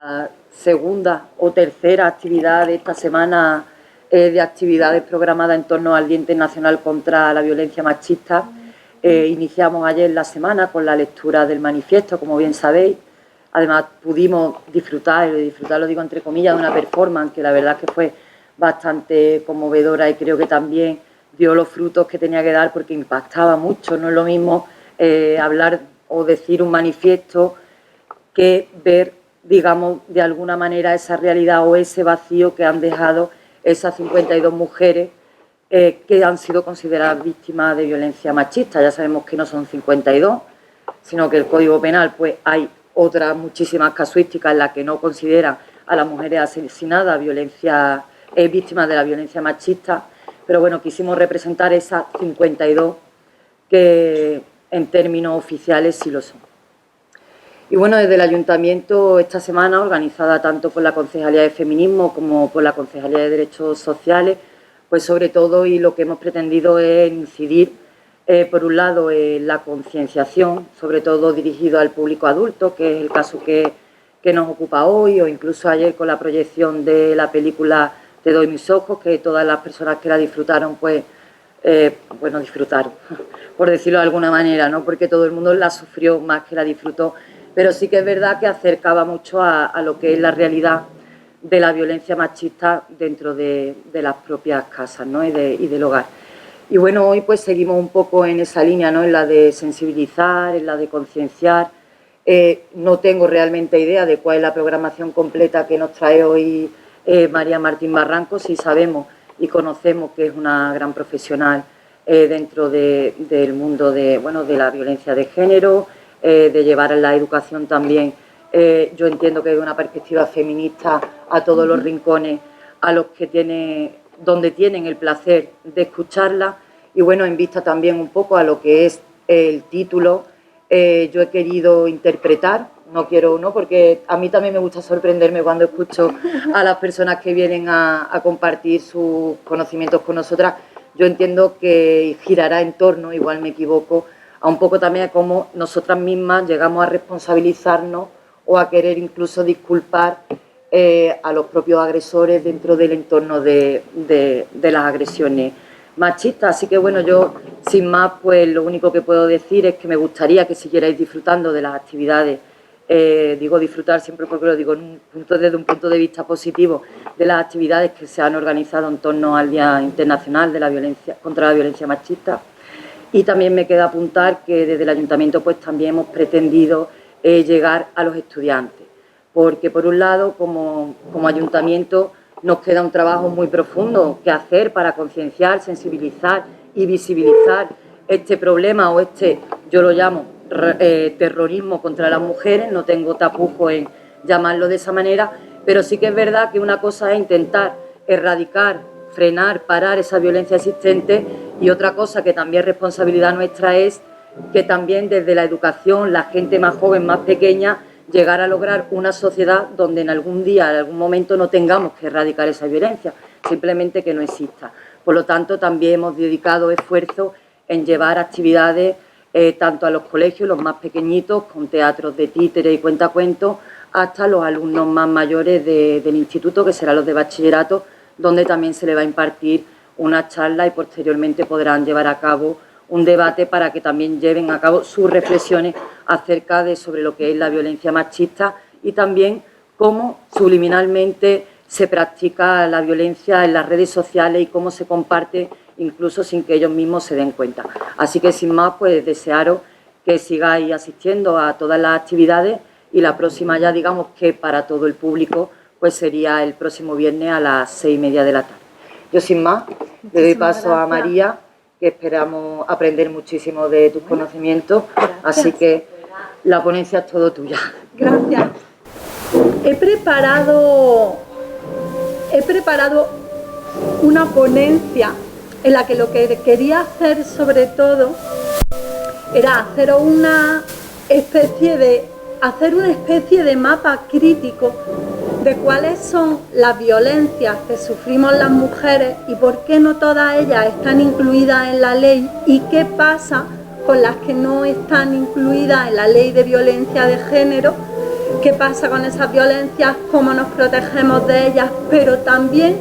La segunda o tercera actividad de esta semana de actividades programadas en torno al Día Internacional contra la Violencia Machista. Iniciamos ayer la semana con la lectura del manifiesto, como bien sabéis. Además pudimos disfrutar, lo digo entre comillas, de una performance que la verdad que fue bastante conmovedora y creo que también dio los frutos que tenía que dar porque impactaba mucho. No es lo mismo hablar o decir un manifiesto que ver, digamos, de alguna manera esa realidad o ese vacío que han dejado esas 52 mujeres que han sido consideradas víctimas de violencia machista. Ya sabemos que no son 52, sino que el Código Penal pues hay otras muchísimas casuísticas en las que no consideran a las mujeres asesinadas víctimas de la violencia machista, pero bueno, quisimos representar esas 52 que en términos oficiales sí lo son. Y bueno, desde el Ayuntamiento esta semana, organizada tanto por la Concejalía de Feminismo como por la Concejalía de Derechos Sociales, pues sobre todo, y lo que hemos pretendido es incidir, por un lado, en la concienciación, sobre todo dirigido al público adulto, que es el caso que nos ocupa hoy, o incluso ayer con la proyección de la película Te doy mis ojos, que todas las personas que la disfrutaron, pues, bueno, disfrutaron, por decirlo de alguna manera, ¿no? Porque todo el mundo la sufrió más que la disfrutó, pero sí que es verdad que acercaba mucho a lo que es la realidad de la violencia machista dentro de las propias casas, ¿no? y del hogar. Y bueno, hoy pues seguimos un poco en esa línea, ¿no? En la de sensibilizar, en la de concienciar. No tengo realmente idea de cuál es la programación completa que nos trae hoy María Martín Barranco. Sí sabemos y conocemos que es una gran profesional dentro del mundo de la violencia de género, de llevar en la educación también. Yo entiendo que desde una perspectiva feminista a todos los rincones a los que donde tienen el placer de escucharla. Y bueno, en vista también un poco a lo que es el título, yo he querido interpretar, porque a mí también me gusta sorprenderme cuando escucho a las personas que vienen a compartir sus conocimientos con nosotras. Yo entiendo que girará en torno, igual me equivoco, a un poco también a cómo nosotras mismas llegamos a responsabilizarnos o a querer incluso disculpar a los propios agresores dentro del entorno de las agresiones machistas. Así que bueno, yo sin más pues lo único que puedo decir es que me gustaría que siguierais disfrutando de las actividades, digo disfrutar siempre porque lo digo desde un punto de vista positivo, de las actividades que se han organizado en torno al Día Internacional de la Violencia contra la Violencia Machista. Y también me queda apuntar que desde el Ayuntamiento pues también hemos pretendido llegar a los estudiantes, porque por un lado como Ayuntamiento nos queda un trabajo muy profundo que hacer para concienciar, sensibilizar y visibilizar este problema o yo lo llamo terrorismo contra las mujeres. No tengo tapujo en llamarlo de esa manera, pero sí que es verdad que una cosa es intentar erradicar, frenar, parar esa violencia existente, y otra cosa que también es responsabilidad nuestra es que también desde la educación, la gente más joven, más pequeña, llegar a lograr una sociedad donde en algún día, en algún momento no tengamos que erradicar esa violencia, simplemente que no exista. Por lo tanto, también hemos dedicado esfuerzos en llevar actividades tanto a los colegios, los más pequeñitos, con teatros de títere y cuentacuentos, hasta los alumnos más mayores del instituto, que serán los de bachillerato, donde también se le va a impartir una charla y posteriormente podrán llevar a cabo un debate para que también lleven a cabo sus reflexiones acerca sobre lo que es la violencia machista y también cómo subliminalmente se practica la violencia en las redes sociales y cómo se comparte incluso sin que ellos mismos se den cuenta. Así que sin más, pues desearos que sigáis asistiendo a todas las actividades, y la próxima ya digamos que para todo el público pues sería el próximo viernes a las 6:30 de la tarde. Yo sin más le doy paso a María, que esperamos aprender muchísimo de tus conocimientos. Gracias. Así que la ponencia es todo tuya. Gracias. He preparado una ponencia en la que lo que quería hacer sobre todo era hacer una especie de mapa crítico de cuáles son las violencias que sufrimos las mujeres y por qué no todas ellas están incluidas en la ley, y qué pasa con las que no están incluidas en la ley de violencia de género, qué pasa con esas violencias, cómo nos protegemos de ellas, pero también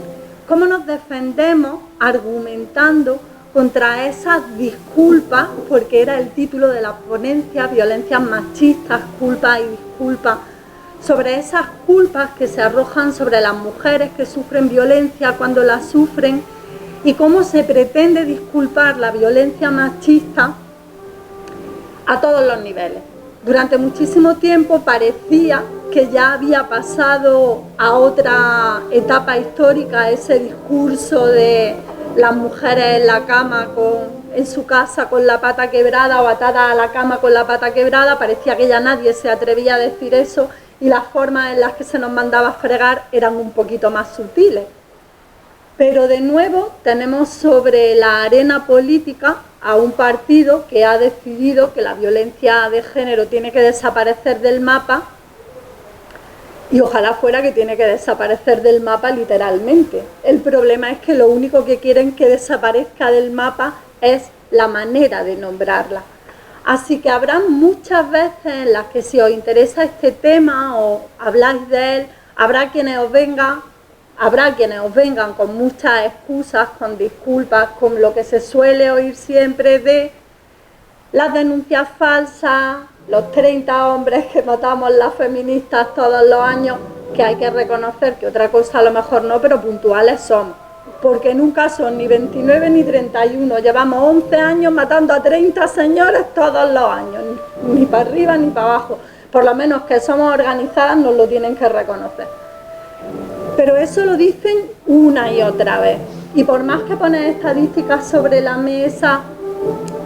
cómo nos defendemos argumentando contra esas disculpas, porque era el título de la ponencia, violencias machistas, culpas y disculpas, sobre esas culpas que se arrojan sobre las mujeres que sufren violencia cuando la sufren y cómo se pretende disculpar la violencia machista a todos los niveles. Durante muchísimo tiempo parecía que ya había pasado a otra etapa histórica ese discurso de las mujeres en la cama, en su casa con la pata quebrada o atada a la cama con la pata quebrada. Parecía que ya nadie se atrevía a decir eso y las formas en las que se nos mandaba a fregar eran un poquito más sutiles. Pero de nuevo tenemos sobre la arena política a un partido que ha decidido que la violencia de género tiene que desaparecer del mapa, y ojalá fuera que tiene que desaparecer del mapa literalmente. El problema es que lo único que quieren que desaparezca del mapa es la manera de nombrarla. Así que habrá muchas veces en las que, si os interesa este tema o habláis de él, habrá quienes os vengan con muchas excusas, con disculpas, con lo que se suele oír siempre de las denuncias falsas, los 30 hombres que matamos las feministas todos los años, que hay que reconocer que otra cosa a lo mejor no, pero puntuales somos, porque nunca son ni 29 ni 31, llevamos 11 años matando a 30 señores todos los años, ni para arriba ni para abajo, por lo menos que somos organizadas nos lo tienen que reconocer. Pero eso lo dicen una y otra vez, y por más que pones estadísticas sobre la mesa,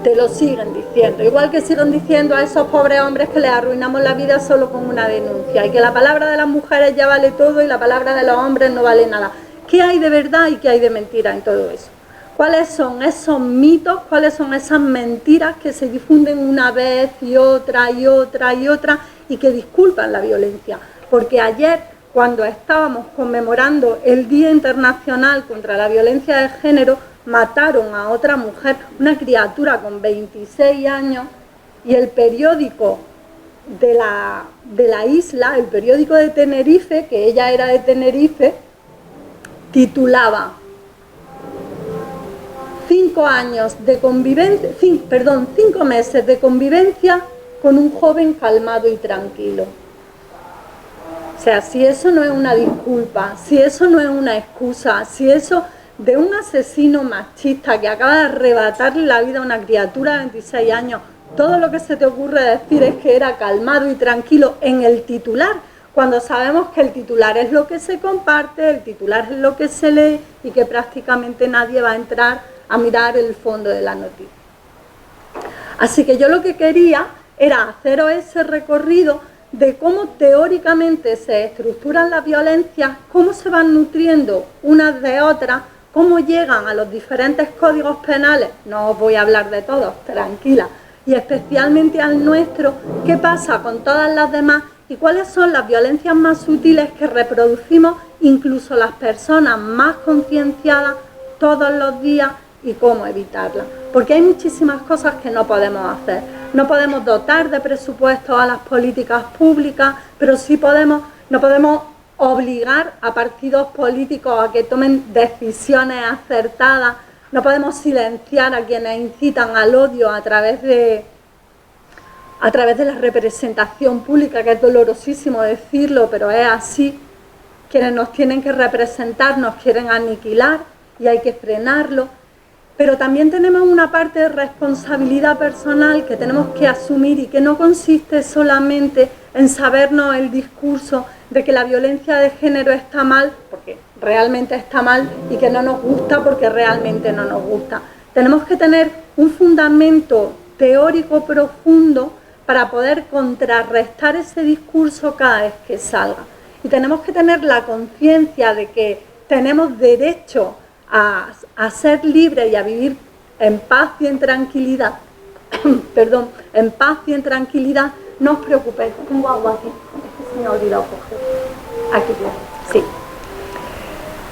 te lo siguen diciendo, igual que siguen diciendo a esos pobres hombres que les arruinamos la vida solo con una denuncia, y que la palabra de las mujeres ya vale todo y la palabra de los hombres no vale nada. ¿Qué hay de verdad y qué hay de mentira en todo eso? ¿Cuáles son esos mitos, cuáles son esas mentiras que se difunden una vez y otra y otra y otra y que disculpan la violencia? Porque ayer, cuando estábamos conmemorando el Día Internacional contra la Violencia de Género, mataron a otra mujer, una criatura con 26 años, y el periódico de la isla, el periódico de Tenerife, que ella era de Tenerife, titulaba 5 meses de convivencia con un joven calmado y tranquilo. O sea, si eso no es una disculpa, si eso no es una excusa, si eso de un asesino machista que acaba de arrebatarle la vida a una criatura de 26 años, todo lo que se te ocurre decir es que era calmado y tranquilo en el titular, cuando sabemos que el titular es lo que se comparte, el titular es lo que se lee y que prácticamente nadie va a entrar a mirar el fondo de la noticia. Así que yo lo que quería era haceros ese recorrido de cómo teóricamente se estructuran las violencias, cómo se van nutriendo unas de otras, cómo llegan a los diferentes códigos penales, no os voy a hablar de todos, tranquila, y especialmente al nuestro, qué pasa con todas las demás y cuáles son las violencias más sutiles que reproducimos incluso las personas más concienciadas todos los días y cómo evitarlas. Porque hay muchísimas cosas que no podemos hacer. No podemos dotar de presupuestos a las políticas públicas, pero sí no podemos obligar a partidos políticos a que tomen decisiones acertadas, no podemos silenciar a quienes incitan al odio a través de la representación pública, que es dolorosísimo decirlo, pero es así. Quienes nos tienen que representar nos quieren aniquilar y hay que frenarlo. Pero también tenemos una parte de responsabilidad personal que tenemos que asumir y que no consiste solamente en sabernos el discurso de que la violencia de género está mal, porque realmente está mal, y que no nos gusta porque realmente no nos gusta. Tenemos que tener un fundamento teórico profundo para poder contrarrestar ese discurso cada vez que salga. Y tenemos que tener la conciencia de que tenemos derecho a ser libres y a vivir en paz y en tranquilidad. Perdón, en paz y en tranquilidad. No os preocupéis, tengo agua aquí, es que se me ha olvidado coger. Aquí tiene, sí.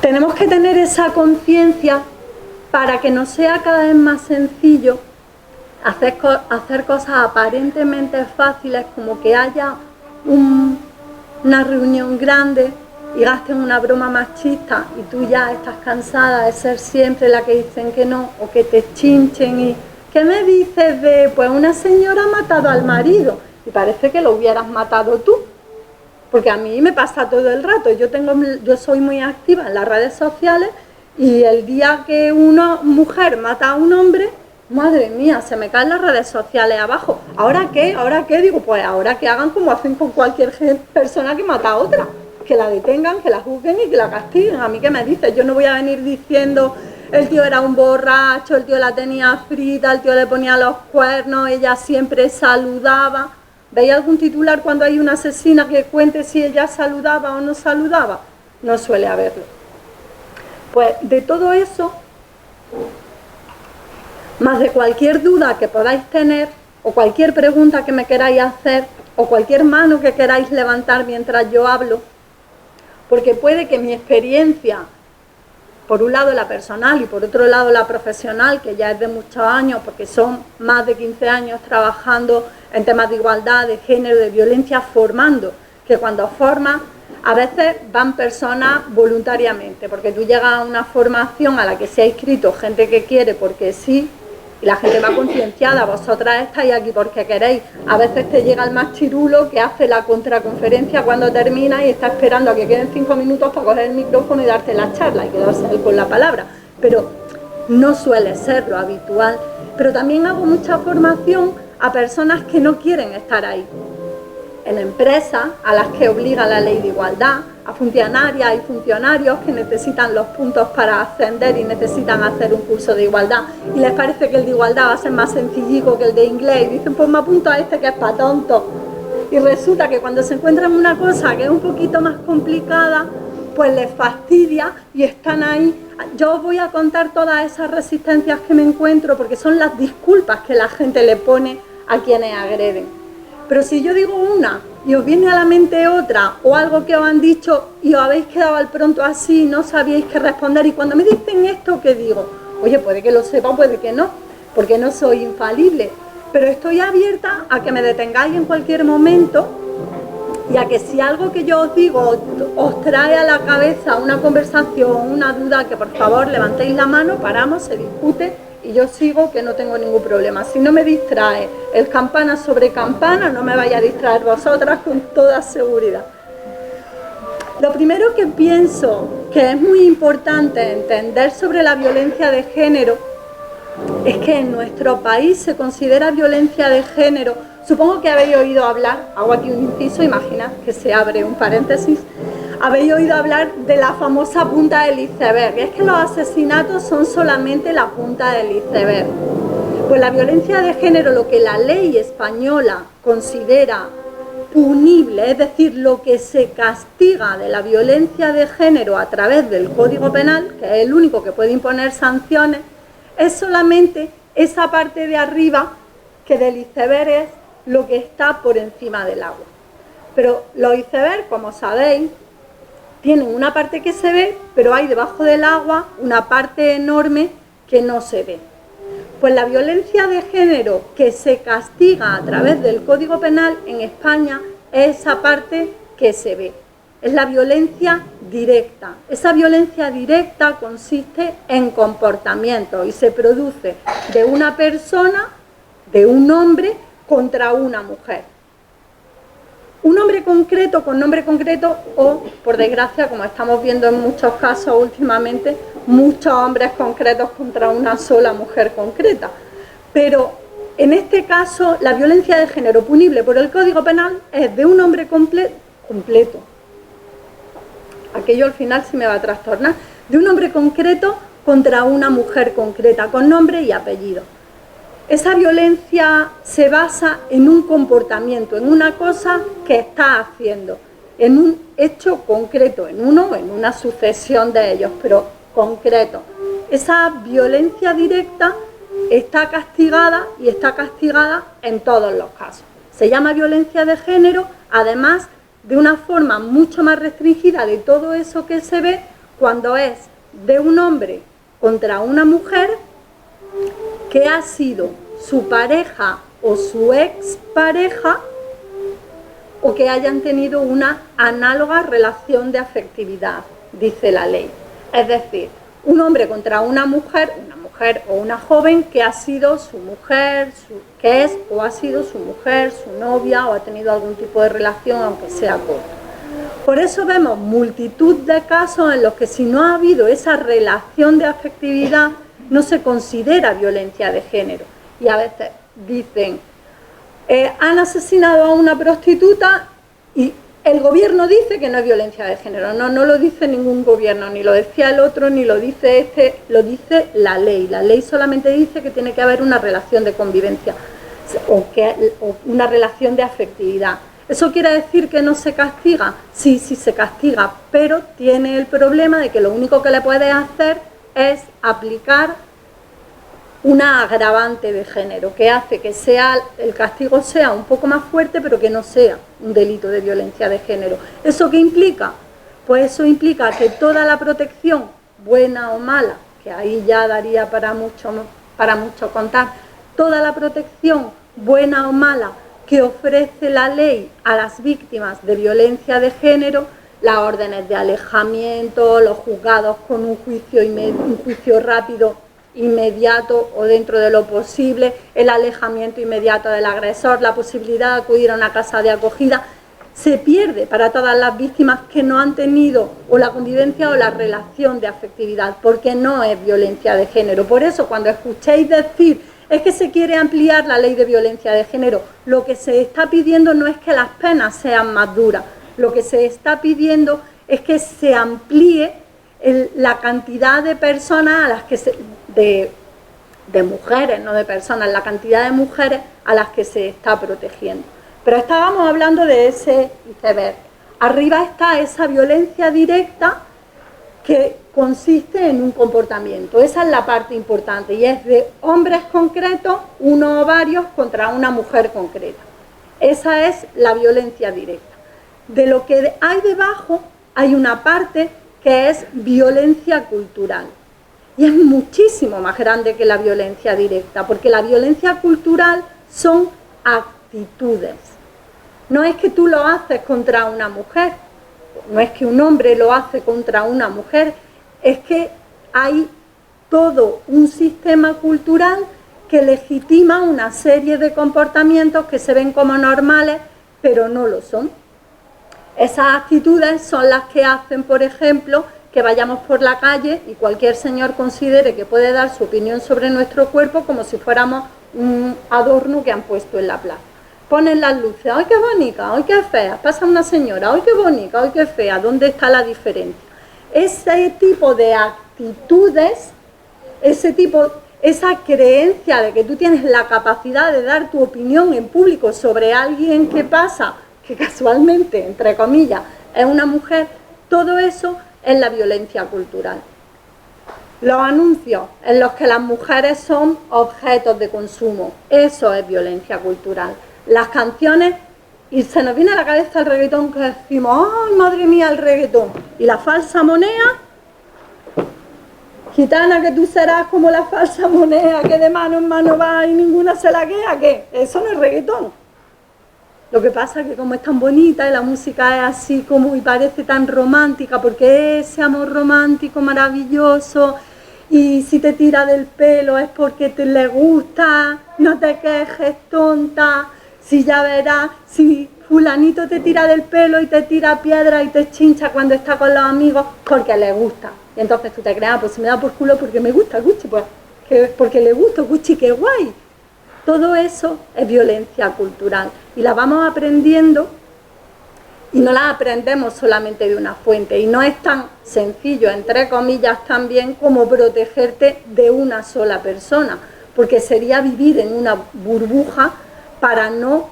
Tenemos que tener esa conciencia para que nos sea cada vez más sencillo hacer cosas aparentemente fáciles, como que haya una reunión grande y gasten una broma machista y tú ya estás cansada de ser siempre la que dicen que no o que te chinchen y ¿qué me dices de, pues una señora ha matado al marido? Y parece que lo hubieras matado tú, porque a mí me pasa todo el rato, yo soy muy activa en las redes sociales y el día que una mujer mata a un hombre, madre mía, se me caen las redes sociales abajo. ¿Ahora qué? ¿Ahora qué? Digo, pues ahora que hagan como hacen con cualquier persona que mata a otra, que la detengan, que la juzguen y que la castiguen. ¿A mí qué me dices? Yo no voy a venir diciendo el tío era un borracho, el tío la tenía frita, el tío le ponía los cuernos, ella siempre saludaba. ¿Veis algún titular cuando hay una asesina que cuente si ella saludaba o no saludaba? No suele haberlo. Pues de todo eso, más de cualquier duda que podáis tener, o cualquier pregunta que me queráis hacer, o cualquier mano que queráis levantar mientras yo hablo, porque puede que mi experiencia, por un lado la personal y por otro lado la profesional, que ya es de muchos años, porque son más de 15 años trabajando en temas de igualdad, de género, de violencia, formando, que cuando formas, a veces van personas voluntariamente, porque tú llegas a una formación a la que se ha inscrito gente que quiere porque sí, y la gente va concienciada, vosotras estáis aquí porque queréis. A veces te llega el más chirulo que hace la contraconferencia cuando termina y está esperando a que queden 5 minutos para coger el micrófono y darte la charla y quedarse él con la palabra. Pero no suele ser lo habitual. Pero también hago mucha formación a personas que no quieren estar ahí. En empresas a las que obliga la ley de igualdad, a funcionarias y funcionarios que necesitan los puntos para ascender y necesitan hacer un curso de igualdad y les parece que el de igualdad va a ser más sencillico que el de inglés y dicen pues me apunto a este que es para tonto y resulta que cuando se encuentran una cosa que es un poquito más complicada pues les fastidia y están ahí. Yo os voy a contar todas esas resistencias que me encuentro porque son las disculpas que la gente le pone a quienes agreden. Pero si yo digo una y os viene a la mente otra o algo que os han dicho y os habéis quedado al pronto así, no sabíais qué responder y cuando me dicen esto, ¿qué digo? Oye, puede que lo sepa, puede que no, porque no soy infalible, pero estoy abierta a que me detengáis en cualquier momento y a que si algo que yo os digo os trae a la cabeza una conversación, una duda, que por favor levantéis la mano, paramos, se discute y yo sigo, que no tengo ningún problema. Si no me distrae el campana sobre campana, no me vaya a distraer vosotras con toda seguridad. Lo primero que pienso que es muy importante entender sobre la violencia de género es que en nuestro país se considera violencia de género. Supongo que habéis oído hablar, hago aquí un inciso, imaginad que se abre un paréntesis, habéis oído hablar de la famosa punta del iceberg. Es que los asesinatos son solamente la punta del iceberg. Pues la violencia de género, lo que la ley española considera punible, es decir, lo que se castiga de la violencia de género a través del Código Penal, que es el único que puede imponer sanciones, es solamente esa parte de arriba que del iceberg es lo que está por encima del agua. Pero los icebergs, como sabéis, tienen una parte que se ve, pero hay debajo del agua una parte enorme que no se ve. Pues la violencia de género que se castiga a través del Código Penal en España es esa parte que se ve. Es la violencia directa. Esa violencia directa consiste en comportamiento y se produce de una persona, de un hombre, contra una mujer. Un hombre concreto con nombre concreto o, por desgracia, como estamos viendo en muchos casos últimamente, muchos hombres concretos contra una sola mujer concreta. Pero en este caso, la violencia de género punible por el Código Penal es de un hombre completo. Aquello al final sí me va a trastornar. De un hombre concreto contra una mujer concreta, con nombre y apellido. Esa violencia se basa en un comportamiento, en una cosa que está haciendo, en un hecho concreto, en uno o en una sucesión de ellos, pero concreto. Esa violencia directa está castigada y está castigada en todos los casos. Se llama violencia de género, además de una forma mucho más restringida de todo eso que se ve cuando es de un hombre contra una mujer que ha sido su pareja o su expareja o que hayan tenido una análoga relación de afectividad, dice la ley. Es decir, un hombre contra una mujer o una joven que ha sido su mujer, que es o ha sido su mujer, su novia, o ha tenido algún tipo de relación, aunque sea corta. Por eso vemos multitud de casos en los que si no ha habido esa relación de afectividad, no se considera violencia de género. Y a veces dicen, han asesinado a una prostituta y el gobierno dice que no es violencia de género. No, no lo dice ningún gobierno, ni lo decía el otro, ni lo dice este, lo dice la ley. La ley solamente dice que tiene que haber una relación de convivencia o una relación de afectividad. ¿Eso quiere decir que no se castiga? Sí, sí se castiga, pero tiene el problema de que lo único que le puedes hacer es aplicar una agravante de género, que hace que el castigo sea un poco más fuerte, pero que no sea un delito de violencia de género. ¿Eso qué implica? Pues eso implica que toda la protección, buena o mala, que ahí ya daría para mucho contar, toda la protección, buena o mala, que ofrece la ley a las víctimas de violencia de género, las órdenes de alejamiento, los juzgados con un juicio rápido, inmediato o dentro de lo posible, el alejamiento inmediato del agresor, la posibilidad de acudir a una casa de acogida, se pierde para todas las víctimas que no han tenido o la convivencia o la relación de afectividad, porque no es violencia de género. Por eso, cuando escuchéis decir es que se quiere ampliar la ley de violencia de género, lo que se está pidiendo no es que las penas sean más duras, lo que se está pidiendo es que se amplíe la cantidad de personas a las que de mujeres, no de personas, la cantidad de mujeres a las que se está protegiendo. Pero estábamos hablando de ese iceberg. Arriba está esa violencia directa que consiste en un comportamiento. Esa es la parte importante y es de hombres concretos, uno o varios, contra una mujer concreta. Esa es la violencia directa. De lo que hay debajo hay una parte que es violencia cultural. Y es muchísimo más grande que la violencia directa, porque la violencia cultural son actitudes. No es que tú lo haces contra una mujer, no es que un hombre lo hace contra una mujer, es que hay todo un sistema cultural que legitima una serie de comportamientos que se ven como normales, pero no lo son. Esas actitudes son las que hacen, por ejemplo, que vayamos por la calle y cualquier señor considere que puede dar su opinión sobre nuestro cuerpo como si fuéramos un adorno que han puesto en la plaza. Ponen las luces, ¡ay qué bonita! ¡Ay qué fea! Pasa una señora, ¡ay qué bonita! ¡Ay qué fea! ¿Dónde está la diferencia? Ese tipo de actitudes, esa creencia de que tú tienes la capacidad de dar tu opinión en público sobre alguien que pasa, que casualmente, entre comillas, es una mujer, todo eso es la violencia cultural. Los anuncios en los que las mujeres son objetos de consumo, eso es violencia cultural. Las canciones, y se nos viene a la cabeza el reggaetón que decimos, ¡ay, madre mía, el reggaetón! Y la falsa moneda, gitana que tú serás como la falsa moneda, que de mano en mano va y ninguna se la queda, ¿qué? Eso no es reggaetón. Lo que pasa es que como es tan bonita y la música es así como y parece tan romántica, porque ese amor romántico maravilloso, y si te tira del pelo es porque le gusta, no te quejes, tonta, si ya verás, si fulanito te tira del pelo y te tira piedra y te chincha cuando está con los amigos, porque le gusta. Y entonces tú te creas, pues si me da por culo porque me gusta Gucci, pues porque le gusta Gucci, qué guay. Todo eso es violencia cultural y la vamos aprendiendo y no la aprendemos solamente de una fuente y no es tan sencillo, entre comillas también, como protegerte de una sola persona, porque sería vivir en una burbuja para no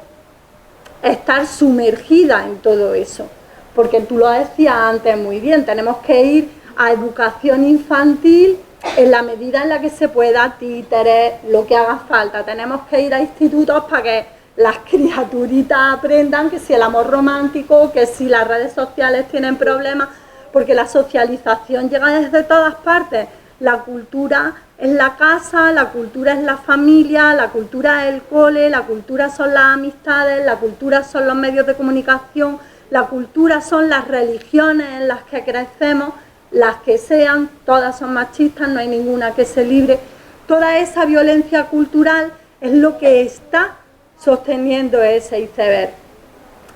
estar sumergida en todo eso, porque tú lo decías antes muy bien, tenemos que ir a educación infantil en la medida en la que se pueda, títeres, lo que haga falta. Tenemos que ir a institutos para que las criaturitas aprendan que si el amor romántico, que si las redes sociales tienen problemas, porque la socialización llega desde todas partes. la cultura es la casa, la cultura es la familia, la cultura es el cole, la cultura son las amistades, la cultura son los medios de comunicación, la cultura son las religiones en las que crecemos, las que sean, todas son machistas, no hay ninguna que se libre. Toda esa violencia cultural es lo que está sosteniendo ese iceberg.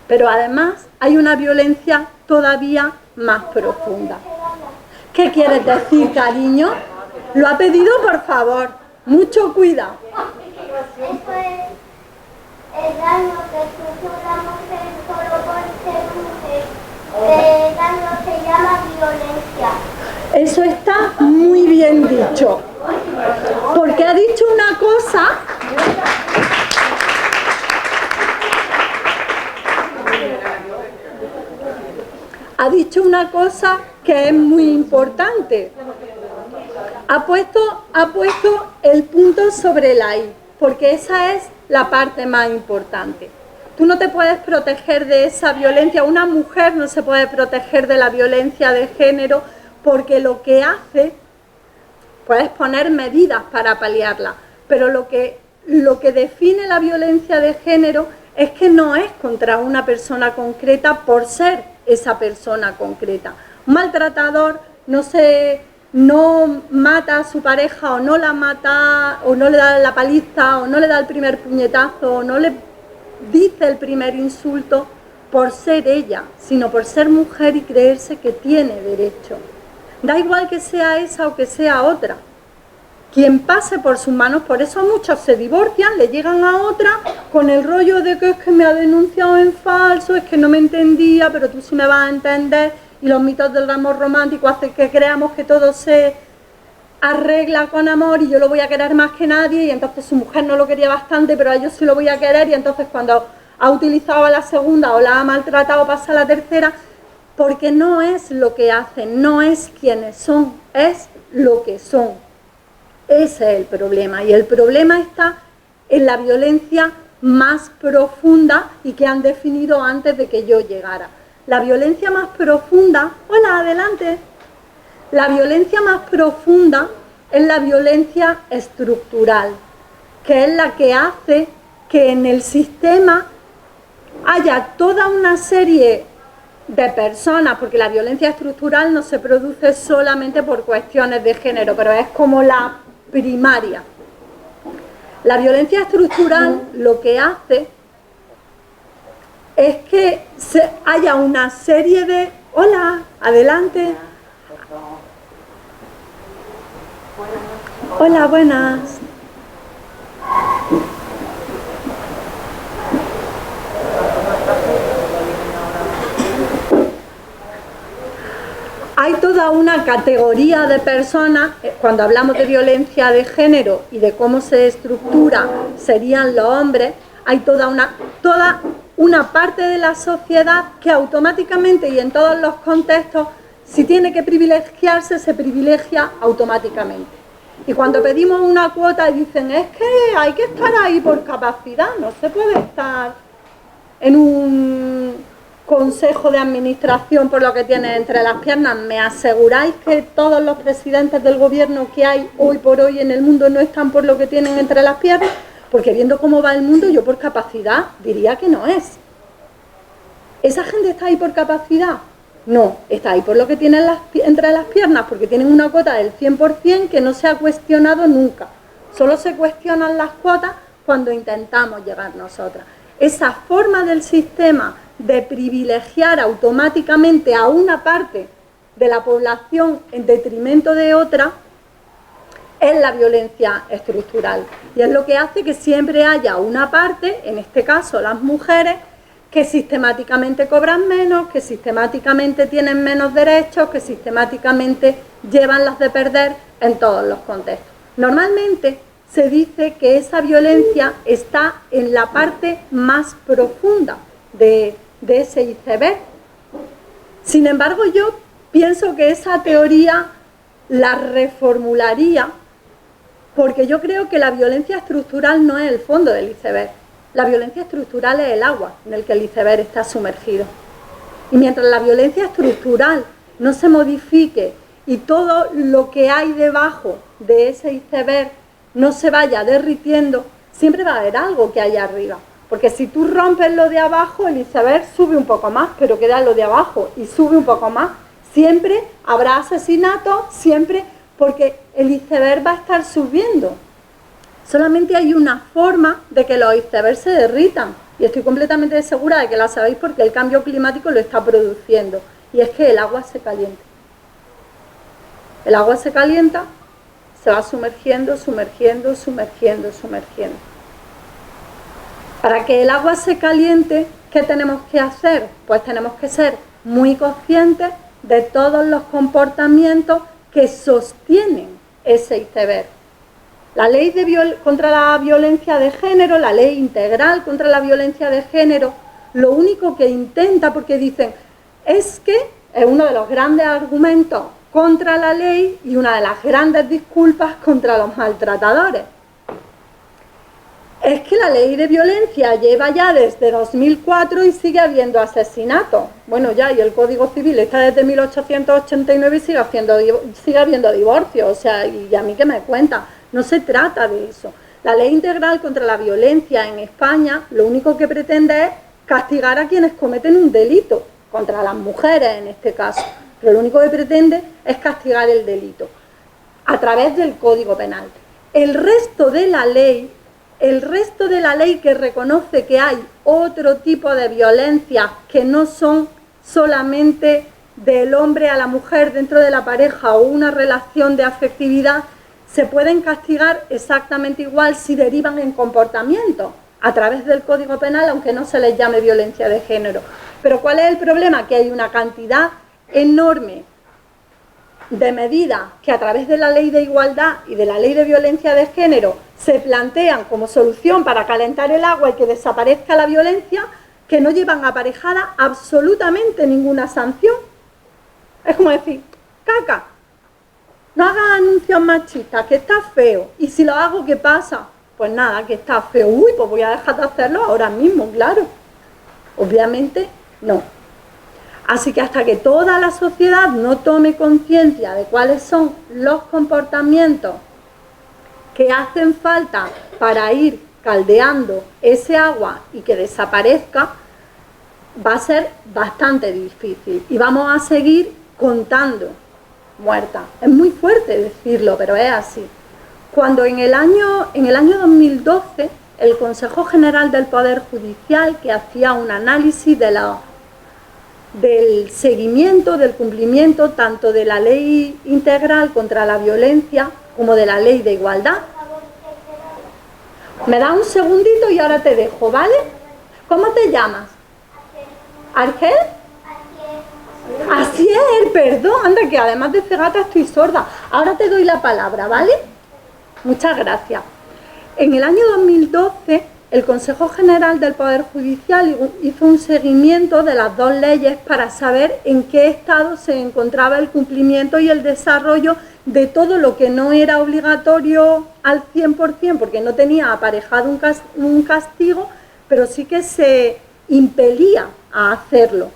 Pero además hay una violencia todavía más profunda. ¿Qué quieres decir, cariño? Lo ha pedido, por favor. Mucho cuidado. Pues eso es el daño que sufre la mujer solo por ser mujer. El daño se llama violencia. Eso está muy bien dicho. Porque ha dicho una cosa... Ha dicho una cosa que es muy importante. Ha puesto el punto sobre la I, porque esa es la parte más importante. Tú no te puedes proteger de esa violencia, una mujer no se puede proteger de la violencia de género, porque lo que hace, puedes poner medidas para paliarla, pero lo que define la violencia de género es que no es contra una persona concreta por ser esa persona concreta. Un maltratador no mata a su pareja o no la mata o no le da la paliza o no le da el primer puñetazo o no le dice el primer insulto por ser ella, sino por ser mujer y creerse que tiene derecho. Da igual que sea esa o que sea otra. Quien pase por sus manos, por eso muchos se divorcian, le llegan a otra con el rollo de que es que me ha denunciado en falso, es que no me entendía, pero tú sí me vas a entender, y los mitos del amor romántico hacen que creamos que todo se arregla con amor y yo lo voy a querer más que nadie, y entonces su mujer no lo quería bastante, pero a ellos sí lo voy a querer, y entonces cuando ha utilizado a la segunda o la ha maltratado pasa a la tercera, porque no es lo que hacen, no es quienes son, es lo que son. Ese es el problema, y el problema está en la violencia más profunda y que han definido antes de que yo llegara. La violencia más profunda, hola, adelante. La violencia más profunda es la violencia estructural, que es la que hace que en el sistema haya toda una serie de personas, porque la violencia estructural no se produce solamente por cuestiones de género, pero es como la primaria. La violencia estructural lo que hace es que haya una serie de... Hola, adelante. Hola, buenas. Hay toda una categoría de personas, cuando hablamos de violencia de género y de cómo se estructura, serían los hombres, hay toda una parte de la sociedad que automáticamente y en todos los contextos, si tiene que privilegiarse, se privilegia automáticamente. Y cuando pedimos una cuota dicen, es que hay que estar ahí por capacidad, no se puede estar en un consejo de administración por lo que tiene entre las piernas. ¿Me aseguráis que todos los presidentes del gobierno que hay hoy por hoy en el mundo no están por lo que tienen entre las piernas? Porque viendo cómo va el mundo, yo por capacidad diría que no es. ¿Esa gente está ahí por capacidad? No, está ahí por lo que tienen entre las piernas, porque tienen una cuota del 100% que no se ha cuestionado nunca. Solo se cuestionan las cuotas cuando intentamos llegar nosotras. Esa forma del sistema de privilegiar automáticamente a una parte de la población en detrimento de otra es la violencia estructural. Y es lo que hace que siempre haya una parte, en este caso las mujeres, que sistemáticamente cobran menos, que sistemáticamente tienen menos derechos, que sistemáticamente llevan las de perder en todos los contextos. Normalmente se dice que esa violencia está en la parte más profunda de ese iceberg. Sin embargo, yo pienso que esa teoría la reformularía, porque yo creo que la violencia estructural no es el fondo del iceberg. La violencia estructural es el agua en el que el iceberg está sumergido. Y mientras la violencia estructural no se modifique y todo lo que hay debajo de ese iceberg no se vaya derritiendo, siempre va a haber algo que hay arriba. Porque si tú rompes lo de abajo, el iceberg sube un poco más, pero queda lo de abajo y sube un poco más. Siempre habrá asesinatos, siempre, porque el iceberg va a estar subiendo. Solamente hay una forma de que los icebergs se derritan. Y estoy completamente segura de que la sabéis porque el cambio climático lo está produciendo. Y es que el agua se calienta. El agua se calienta, se va sumergiendo, sumergiendo, sumergiendo, sumergiendo. Para que el agua se caliente, ¿qué tenemos que hacer? Pues tenemos que ser muy conscientes de todos los comportamientos que sostienen ese iceberg. La ley contra la violencia de género, la ley integral contra la violencia de género, lo único que intenta, porque dicen, es que es uno de los grandes argumentos contra la ley y una de las grandes disculpas contra los maltratadores. Es que la ley de violencia lleva ya desde 2004 y sigue habiendo asesinatos. Bueno, ya, y el Código Civil está desde 1889 y sigue habiendo divorcios. O sea, y a mí que me cuenta, no se trata de eso. La ley integral contra la violencia en España lo único que pretende es castigar a quienes cometen un delito, contra las mujeres en este caso. Pero lo único que pretende es castigar el delito a través del Código Penal. El resto de la ley que reconoce que hay otro tipo de violencia que no son solamente del hombre a la mujer dentro de la pareja o una relación de afectividad, se pueden castigar exactamente igual si derivan en comportamiento a través del Código Penal, aunque no se les llame violencia de género. Pero ¿cuál es el problema? Que hay una cantidad enorme de medidas que a través de la ley de igualdad y de la ley de violencia de género se plantean como solución para calentar el agua y que desaparezca la violencia, que no llevan aparejada absolutamente ninguna sanción. Es como decir, caca, no hagas anuncios machistas, que está feo, y si lo hago, ¿qué pasa? Pues nada, que está feo, uy, pues voy a dejar de hacerlo ahora mismo, claro. Obviamente no. Así que hasta que toda la sociedad no tome conciencia de cuáles son los comportamientos que hacen falta para ir caldeando ese agua y que desaparezca, va a ser bastante difícil y vamos a seguir contando muertas. Es muy fuerte decirlo, pero es así. Cuando en el año 2012 el Consejo General del Poder Judicial, que hacía un análisis del seguimiento, del cumplimiento tanto de la ley integral contra la violencia como de la ley de igualdad. Me da un segundito y ahora te dejo, ¿vale? ¿Cómo te llamas? ¿Argel? Asier, perdón, anda que además de cegata estoy sorda. Ahora te doy la palabra, ¿vale? Muchas gracias. En el año 2012, el Consejo General del Poder Judicial hizo un seguimiento de las dos leyes para saber en qué estado se encontraba el cumplimiento y el desarrollo de todo lo que no era obligatorio al 100%, porque no tenía aparejado un castigo, pero sí que se impelía a hacerlo.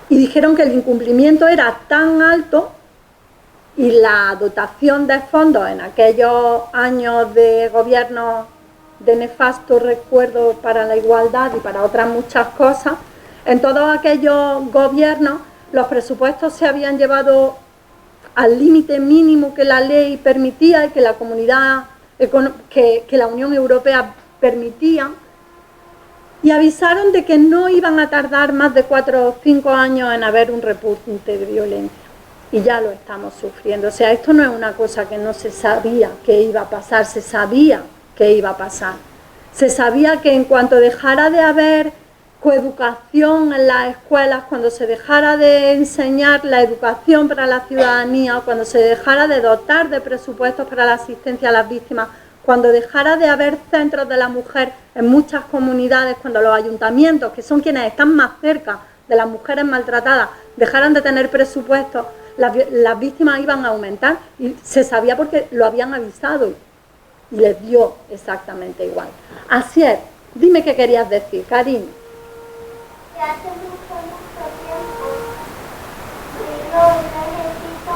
Y dijeron que el incumplimiento era tan alto y la dotación de fondos en aquellos años de gobierno de nefasto recuerdo para la igualdad y para otras muchas cosas, en todos aquellos gobiernos los presupuestos se habían llevado al límite mínimo que la ley permitía y que la comunidad, que la Unión Europea permitía, y avisaron de que no iban a tardar más de 4 o 5 años en haber un repunte de violencia. Y ya lo estamos sufriendo. O sea, esto no es una cosa que no se sabía que iba a pasar, se sabía que iba a pasar. Se sabía que en cuanto dejara de haber coeducación en las escuelas, cuando se dejara de enseñar la educación para la ciudadanía, cuando se dejara de dotar de presupuestos para la asistencia a las víctimas, cuando dejara de haber centros de la mujer en muchas comunidades, cuando los ayuntamientos, que son quienes están más cerca de las mujeres maltratadas, dejaran de tener presupuestos, las víctimas iban a aumentar y se sabía porque lo habían avisado y les dio exactamente igual. Así es, dime qué querías decir, cariño. Que hace mucho tiempo yo necesito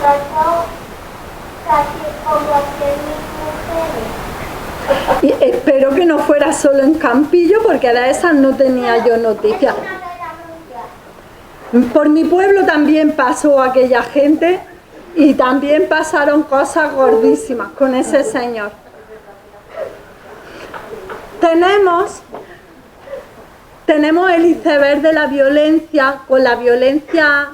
mató casi como 100.000 mujeres. Y espero que no fuera solo en Campillo, porque de esas no tenía yo noticia. Es una guerra mundial. Por mi pueblo también pasó aquella gente y también pasaron cosas gordísimas con ese señor. Tenemos el iceberg de la violencia, con la violencia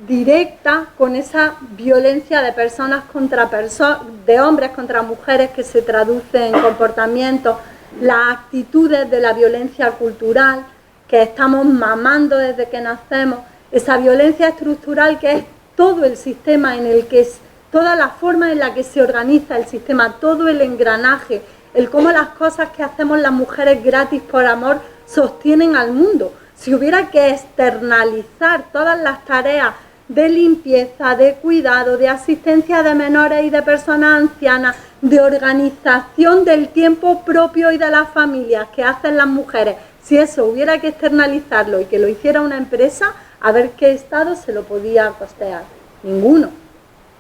directa, con esa violencia de personas contra personas, de hombres contra mujeres, que se traduce en comportamientos, las actitudes de la violencia cultural que estamos mamando desde que nacemos, esa violencia estructural que es todo el sistema en el que es, toda la forma en la que se organiza el sistema, todo el engranaje, el cómo las cosas que hacemos las mujeres gratis por amor sostienen al mundo. Si hubiera que externalizar todas las tareas de limpieza, de cuidado, de asistencia de menores y de personas ancianas, de organización del tiempo propio y de las familias que hacen las mujeres, si eso hubiera que externalizarlo y que lo hiciera una empresa, a ver qué Estado se lo podía costear. Ninguno.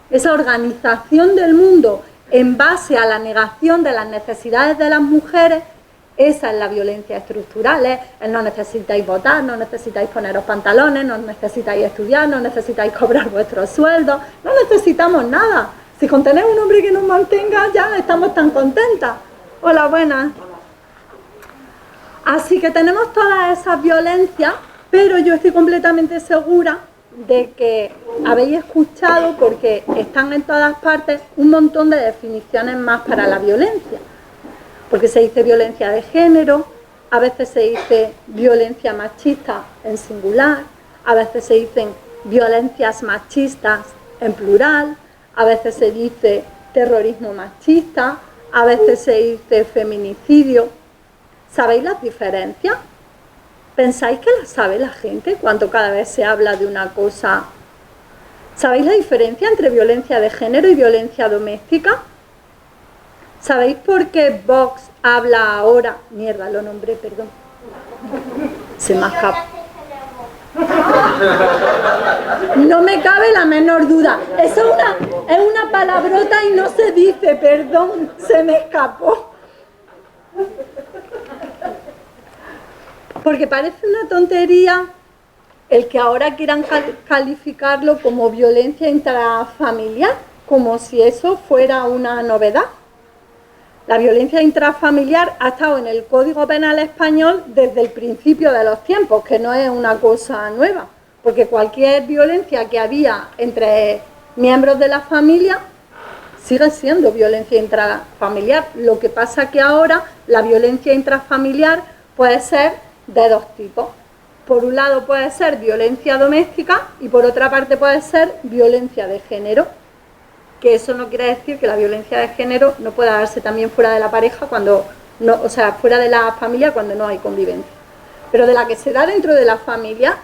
Esa organización del mundo en base a la negación de las necesidades de las mujeres, esa es la violencia estructural. No necesitáis votar, no necesitáis poneros pantalones, no necesitáis estudiar, no necesitáis cobrar vuestros sueldos, no necesitamos nada. Si con tener un hombre que nos mantenga ya estamos tan contentas. Hola, buenas. Así que tenemos todas esas violencias, pero yo estoy completamente segura de que habéis escuchado, porque están en todas partes, un montón de definiciones más para la violencia. Porque se dice violencia de género, a veces se dice violencia machista en singular, a veces se dicen violencias machistas en plural, a veces se dice terrorismo machista, a veces se dice feminicidio. ¿Sabéis las diferencias? ¿Pensáis que las sabe la gente cuando cada vez se habla de una cosa? ¿Sabéis la diferencia entre violencia de género y violencia doméstica? ¿Sabéis por qué Vox habla ahora? Mierda, lo nombré, perdón. Se me escapó. No me cabe la menor duda. Eso es una palabrota y no se dice, perdón, se me escapó. Porque parece una tontería el que ahora quieran calificarlo como violencia intrafamiliar, como si eso fuera una novedad. La violencia intrafamiliar ha estado en el Código Penal español desde el principio de los tiempos, que no es una cosa nueva, porque cualquier violencia que había entre miembros de la familia sigue siendo violencia intrafamiliar. Lo que pasa que ahora la violencia intrafamiliar puede ser de dos tipos. Por un lado puede ser violencia doméstica y por otra parte puede ser violencia de género. Que eso no quiere decir que la violencia de género no pueda darse también fuera de la pareja cuando no, o sea, fuera de la familia cuando no hay convivencia. Pero de la que se da dentro de la familia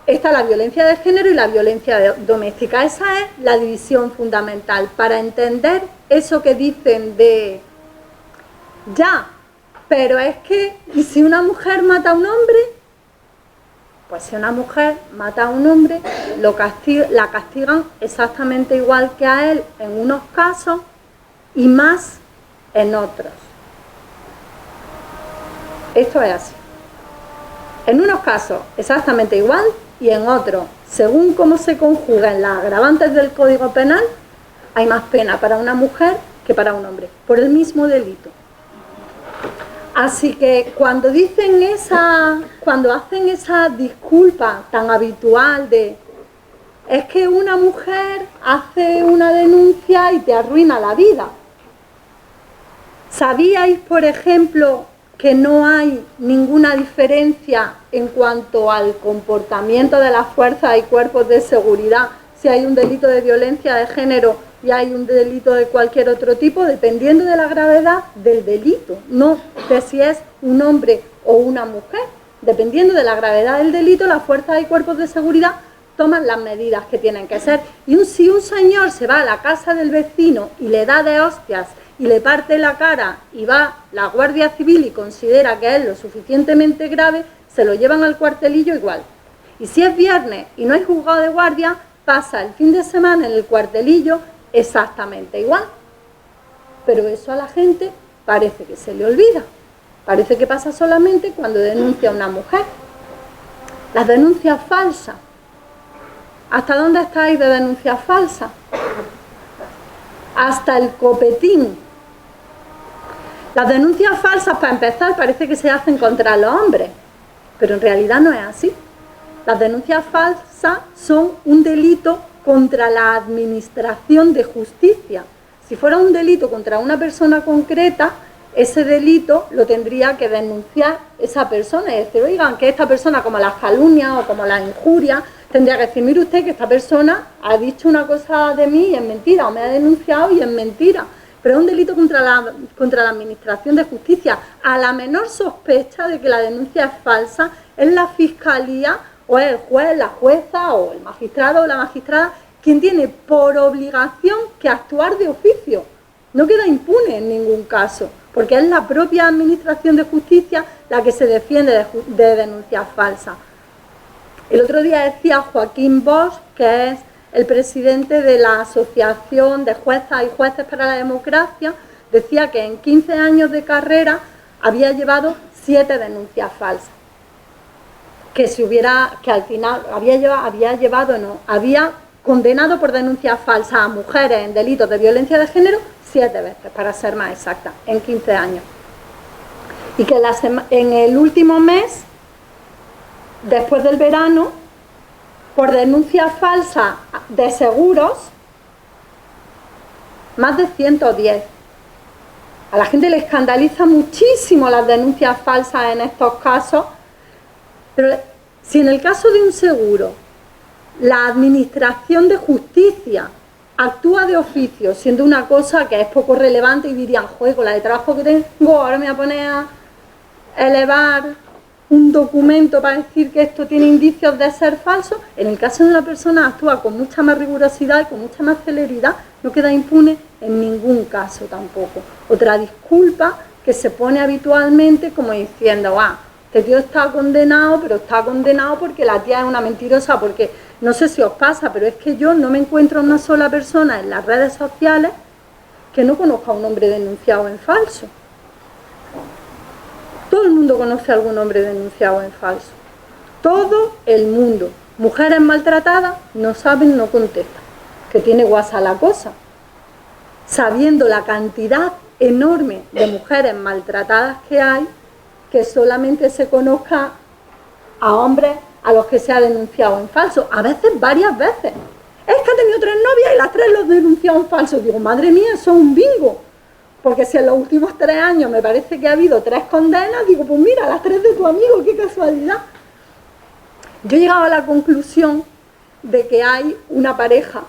está la violencia de género y la violencia doméstica. Esa es la división fundamental para entender eso que dicen de ya, pero es que, ¿y si una mujer mata a un hombre? Pues si una mujer mata a un hombre, la castigan exactamente igual que a él en unos casos y más en otros. Esto es así. En unos casos exactamente igual y en otros, según cómo se conjugan las agravantes del Código Penal, hay más pena para una mujer que para un hombre, por el mismo delito. Así que cuando hacen esa disculpa tan habitual de es que una mujer hace una denuncia y te arruina la vida. ¿Sabíais, por ejemplo, que no hay ninguna diferencia en cuanto al comportamiento de las fuerzas y cuerpos de seguridad si hay un delito de violencia de género y hay un delito de cualquier otro tipo, dependiendo de la gravedad del delito, no de si es un hombre o una mujer? Dependiendo de la gravedad del delito, las fuerzas y cuerpos de seguridad toman las medidas que tienen que ser. Y si un señor se va a la casa del vecino y le da de hostias y le parte la cara y va la Guardia Civil y considera que es lo suficientemente grave, se lo llevan al cuartelillo igual. Y si es viernes y no hay juzgado de guardia, pasa el fin de semana en el cuartelillo exactamente igual. Pero eso a la gente parece que se le olvida. Parece que pasa solamente cuando denuncia a una mujer. Las denuncias falsas. ¿Hasta dónde estáis de denuncias falsas? Hasta el copetín. Las denuncias falsas, para empezar, parece que se hacen contra los hombres, pero en realidad no es así. Las denuncias falsas son un delito contra la administración de justicia. Si fuera un delito contra una persona concreta, ese delito lo tendría que denunciar esa persona y decir, oigan, que esta persona, como las calumnias o como las injurias, tendría que decir, mire usted que esta persona ha dicho una cosa de mí y es mentira, o me ha denunciado y es mentira. Pero es un delito contra la administración de justicia. A la menor sospecha de que la denuncia es falsa, es la fiscalía o es el juez, la jueza o el magistrado o la magistrada quien tiene por obligación que actuar de oficio. No queda impune en ningún caso, porque es la propia administración de justicia la que se defiende de denuncias falsas. El otro día decía Joaquín Bosch, que es el presidente de la Asociación de Juezas y Jueces para la Democracia, decía que en 15 años de carrera había llevado 7 denuncias falsas. Que al final había condenado por denuncias falsas a mujeres en delitos de violencia de género 7 veces, para ser más exacta, en 15 años. Y que en el último mes, después del verano, por denuncias falsas de seguros, más de 110. A la gente le escandaliza muchísimo las denuncias falsas en estos casos, pero si en el caso de un seguro la administración de justicia actúa de oficio, siendo una cosa que es poco relevante y dirían, joder, con la de trabajo que tengo, ahora me voy a poner a elevar un documento para decir que esto tiene indicios de ser falso. En el caso de una persona actúa con mucha más rigurosidad y con mucha más celeridad, no queda impune en ningún caso tampoco. Otra disculpa que se pone habitualmente como diciendo, este tío está condenado, pero está condenado porque la tía es una mentirosa, porque no sé si os pasa, pero es que yo no me encuentro una sola persona en las redes sociales que no conozca a un hombre denunciado en falso. Todo el mundo conoce a algún hombre denunciado en falso. Todo el mundo. Mujeres maltratadas no saben, no contestan. Que tiene guasa la cosa. Sabiendo la cantidad enorme de mujeres maltratadas que hay, que solamente se conozca a hombres a los que se ha denunciado en falso. A veces, varias veces. Es que ha tenido 3 novias y las 3 los denunciado en falso. Digo, madre mía, eso es un bingo. Porque si en los últimos 3 años me parece que ha habido 3 condenas, digo, pues mira, las 3 de tu amigo, qué casualidad. Yo he llegado a la conclusión de que hay una pareja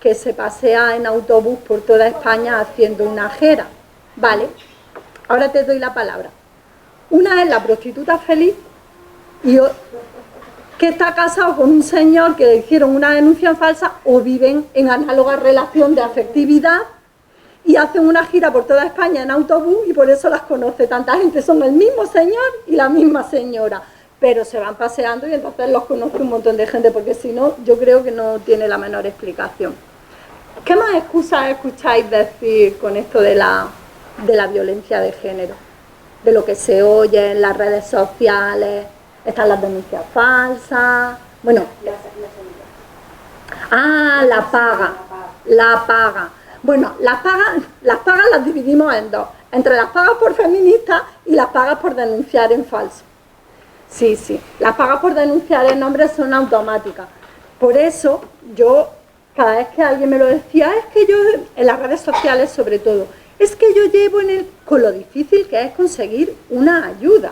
que se pasea en autobús por toda España haciendo una jera. Vale, ahora te doy la palabra. Una es la prostituta feliz y que está casado con un señor que le hicieron una denuncia falsa o viven en análoga relación de afectividad y hacen una gira por toda España en autobús y por eso las conoce tanta gente. Son el mismo señor y la misma señora, pero se van paseando y entonces los conoce un montón de gente, porque si no, yo creo que no tiene la menor explicación. ¿Qué más excusas escucháis decir con esto de la violencia de género? De lo que se oye en las redes sociales, están las denuncias falsas, bueno, la paga. Bueno, las pagas las dividimos en 2, entre las pagas por feministas y las pagas por denunciar en falso. Sí, las pagas por denunciar en hombres son automáticas. Por eso yo, cada vez que alguien me lo decía, es que yo, en las redes sociales sobre todo, es que yo llevo con lo difícil que es conseguir una ayuda.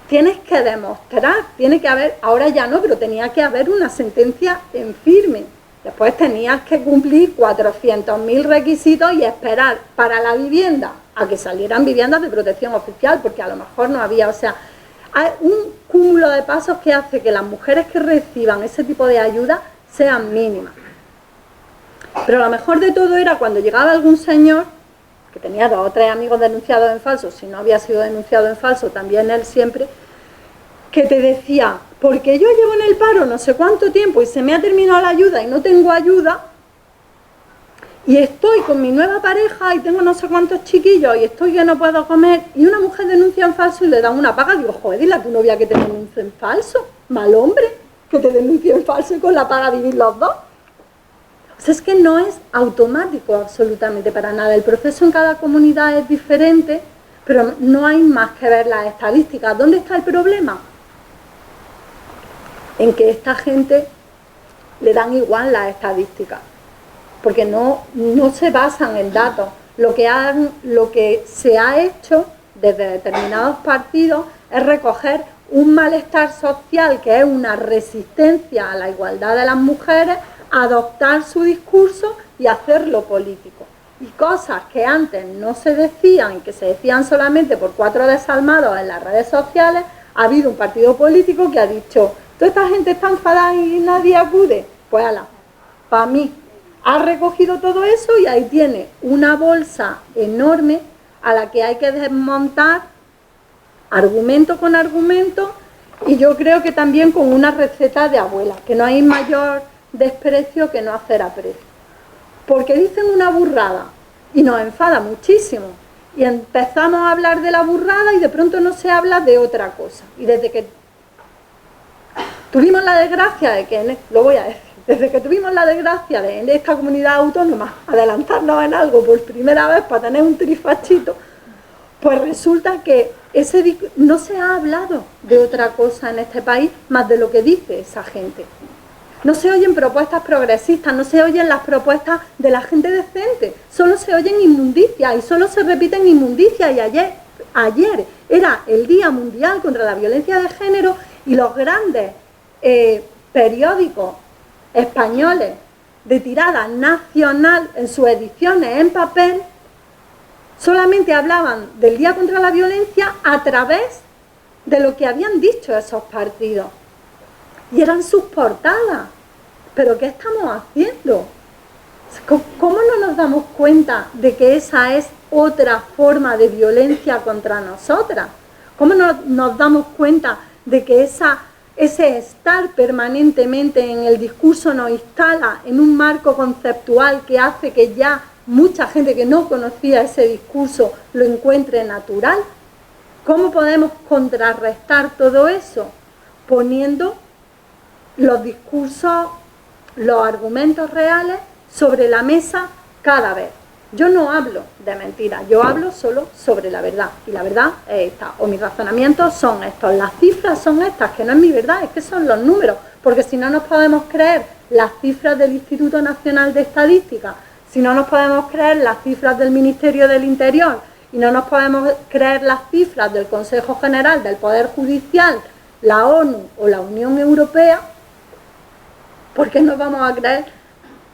Tienes que demostrar, tiene que haber, ahora ya no, pero tenía que haber una sentencia en firme. Después tenías que cumplir 400.000 requisitos y esperar para la vivienda a que salieran viviendas de protección oficial, porque a lo mejor no había, o sea, hay un cúmulo de pasos que hace que las mujeres que reciban ese tipo de ayuda sean mínimas. Pero lo mejor de todo era cuando llegaba algún señor, que tenía 2 o 3 amigos denunciados en falso, si no había sido denunciado en falso, también él siempre, que te decía, porque yo llevo en el paro no sé cuánto tiempo y se me ha terminado la ayuda y no tengo ayuda, y estoy con mi nueva pareja y tengo no sé cuántos chiquillos y estoy que no puedo comer, y una mujer denuncia en falso y le dan una paga, digo, joder, dile a tu novia que te denuncie en falso, mal hombre, que te denuncie en falso y con la paga vivir los dos. O sea, es que no es automático absolutamente para nada. El proceso en cada comunidad es diferente, pero no hay más que ver las estadísticas. ¿Dónde está el problema? En que esta gente le dan igual las estadísticas, porque no se basan en datos. Lo que se ha hecho desde determinados partidos es recoger un malestar social, que es una resistencia a la igualdad de las mujeres, adoptar su discurso y hacerlo político. Y cosas que antes no se decían, que se decían solamente por 4 desalmados en las redes sociales, ha habido un partido político que ha dicho, toda esta gente está enfadada y nadie acude. Pues ala, para mí, ha recogido todo eso y ahí tiene una bolsa enorme a la que hay que desmontar argumento con argumento, y yo creo que también con una receta de abuela, que no hay mayor desprecio que no hacer aprecio. Porque dicen una burrada y nos enfada muchísimo. Y empezamos a hablar de la burrada y de pronto no se habla de otra cosa. Y desde que tuvimos la desgracia de que, lo voy a decir, desde que tuvimos la desgracia de en esta comunidad autónoma adelantarnos en algo por primera vez para tener un trifachito, pues resulta que no se ha hablado de otra cosa en este país más de lo que dice esa gente. No se oyen propuestas progresistas, no se oyen las propuestas de la gente decente, solo se oyen inmundicias y solo se repiten inmundicias. Y ayer era el Día Mundial contra la Violencia de Género y los grandes periódicos españoles de tirada nacional en sus ediciones en papel solamente hablaban del Día contra la Violencia a través de lo que habían dicho esos partidos. Y eran sus portadas. ¿Pero qué estamos haciendo? ¿Cómo no nos damos cuenta de que esa es otra forma de violencia contra nosotras? ¿Cómo no nos damos cuenta de que ese estar permanentemente en el discurso nos instala en un marco conceptual que hace que ya mucha gente que no conocía ese discurso lo encuentre natural? ¿Cómo podemos contrarrestar todo eso? Poniendo los discursos, los argumentos reales sobre la mesa cada vez. Yo no hablo de mentiras, yo hablo solo sobre la verdad. Y la verdad es esta, o mis razonamientos son estos, las cifras son estas, que no es mi verdad, es que son los números. Porque si no nos podemos creer las cifras del Instituto Nacional de Estadística, si no nos podemos creer las cifras del Ministerio del Interior y no nos podemos creer las cifras del Consejo General del Poder Judicial, la ONU o la Unión Europea, ¿por qué nos vamos a creer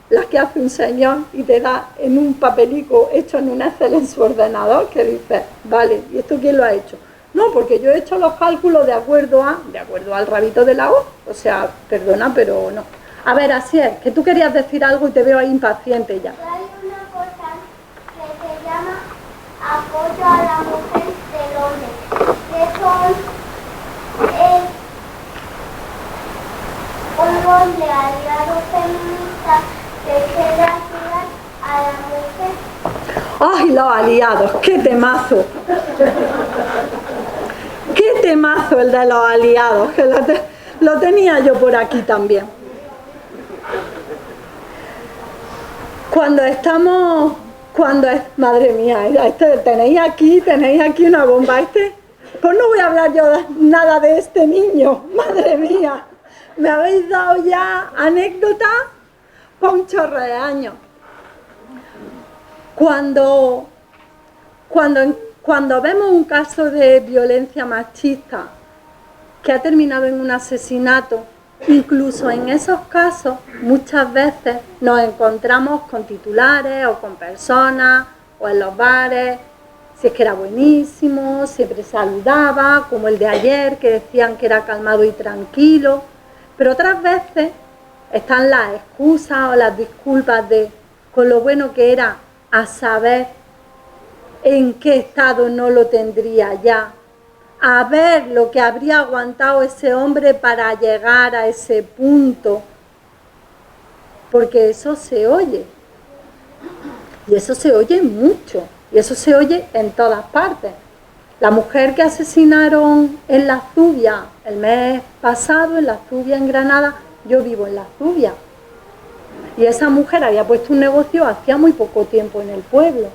las que hace un señor y te da en un papelico hecho en un Excel en su ordenador que dice, vale, ¿y esto quién lo ha hecho? No, porque yo he hecho los cálculos de acuerdo al rabito de la O. O sea, perdona, pero no. A ver, Asier, que tú querías decir algo y te veo ahí impaciente ya. Hay una cosa que se llama apoyo a la mujer del hombre, que son un rol de aliado feminista que quiere ayudar a la mujer. ¡Ay, los aliados! ¡Qué temazo! ¡Qué temazo el de los aliados! Que lo tenía yo por aquí también. Madre mía, tenéis aquí una bomba. Pues no voy a hablar yo nada de este niño, madre mía. Me habéis dado ya anécdotas por un chorro de años. Cuando vemos un caso de violencia machista que ha terminado en un asesinato, incluso en esos casos muchas veces nos encontramos con titulares o con personas o en los bares, si es que era buenísimo, siempre saludaba, como el de ayer que decían que era calmado y tranquilo, pero otras veces están las excusas o las disculpas de con lo bueno que era a saber en qué estado no lo tendría ya, a ver lo que habría aguantado ese hombre para llegar a ese punto, porque eso se oye, y eso se oye mucho, y eso se oye en todas partes. La mujer que asesinaron en La Zubia el mes pasado, en La Zubia, en Granada, yo vivo en La Zubia, y esa mujer había puesto un negocio hacía muy poco tiempo en el pueblo.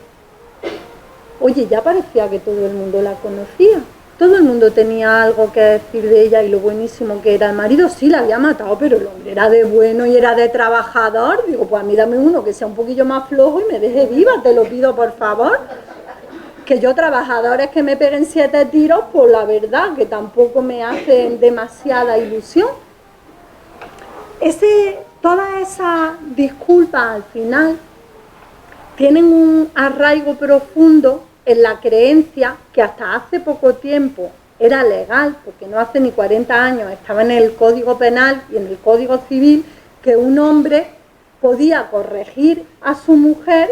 Oye, ya parecía que todo el mundo la conocía. Todo el mundo tenía algo que decir de ella y lo buenísimo que era. El marido sí la había matado, pero el hombre era de bueno y era de trabajador. Digo, pues a mí dame uno que sea un poquillo más flojo y me deje viva, te lo pido por favor. Que yo trabajadores que me peguen 7 tiros, pues la verdad que tampoco me hacen demasiada ilusión. Todas esas disculpas al final tienen un arraigo profundo en la creencia que hasta hace poco tiempo era legal, porque no hace ni 40 años estaba en el Código Penal y en el Código Civil, que un hombre podía corregir a su mujer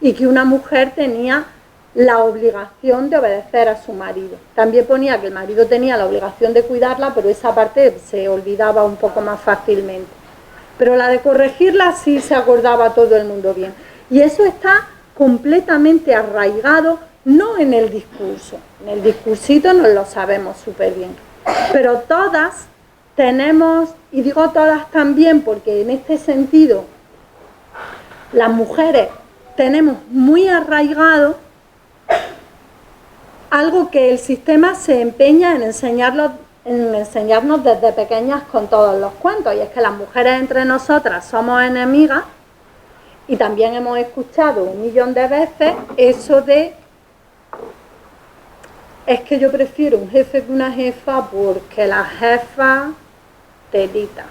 y que una mujer tenía la obligación de obedecer a su marido. También ponía que el marido tenía la obligación de cuidarla, pero esa parte se olvidaba un poco más fácilmente. Pero la de corregirla sí se acordaba todo el mundo bien. Y eso está completamente arraigado, no en el discurso. En el discursito nos lo sabemos súper bien. Pero todas tenemos, y digo todas también porque en este sentido las mujeres tenemos muy arraigado algo que el sistema se empeña en enseñarnos desde pequeñas con todos los cuentos, y es que las mujeres entre nosotras somos enemigas. Y también hemos escuchado 1.000.000 de veces eso de es que yo prefiero un jefe que una jefa porque la jefa te edita.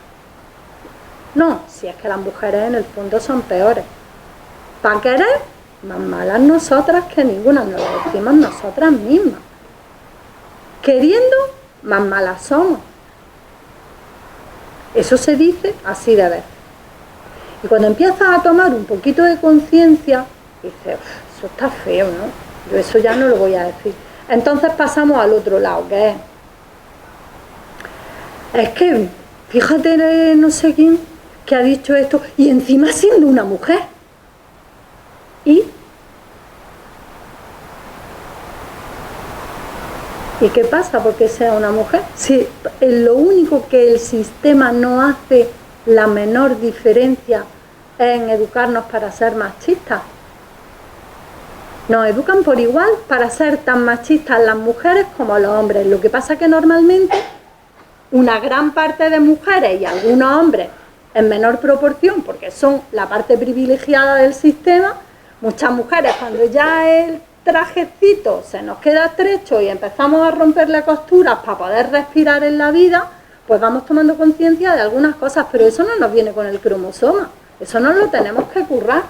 No, si es que las mujeres en el fondo son peores. ¿Para querer? Más malas nosotras que ninguna, nos lo decimos nosotras mismas. Queriendo, más malas somos. Eso se dice así de veces. Y cuando empiezas a tomar un poquito de conciencia, dices, eso está feo, ¿no? Yo eso ya no lo voy a decir. Entonces pasamos al otro lado, que es que, fíjate, no sé quién, que ha dicho esto, y encima siendo una mujer. ¿Y qué pasa porque sea una mujer? Si lo único que el sistema no hace la menor diferencia en educarnos para ser machistas. Nos educan por igual para ser tan machistas las mujeres como los hombres. Lo que pasa es que normalmente una gran parte de mujeres y algunos hombres en menor proporción, porque son la parte privilegiada del sistema, muchas mujeres cuando ya el trajecito se nos queda estrecho y empezamos a romperle costuras para poder respirar en la vida, pues vamos tomando conciencia de algunas cosas, pero eso no nos viene con el cromosoma, eso no lo tenemos que currar.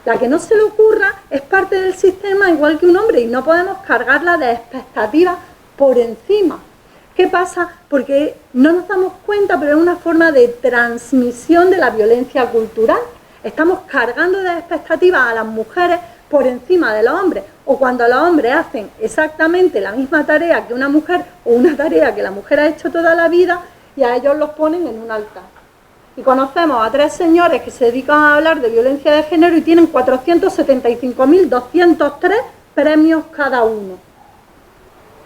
La que no se le ocurra es parte del sistema igual que un hombre y no podemos cargarla de expectativas por encima. ¿Qué pasa? Porque no nos damos cuenta, pero es una forma de transmisión de la violencia cultural. Estamos cargando de expectativas a las mujeres por encima de los hombres, o cuando los hombres hacen exactamente la misma tarea que una mujer o una tarea que la mujer ha hecho toda la vida, y a ellos los ponen en un altar. Y conocemos a 3 señores que se dedican a hablar de violencia de género y tienen 475.203 premios cada uno.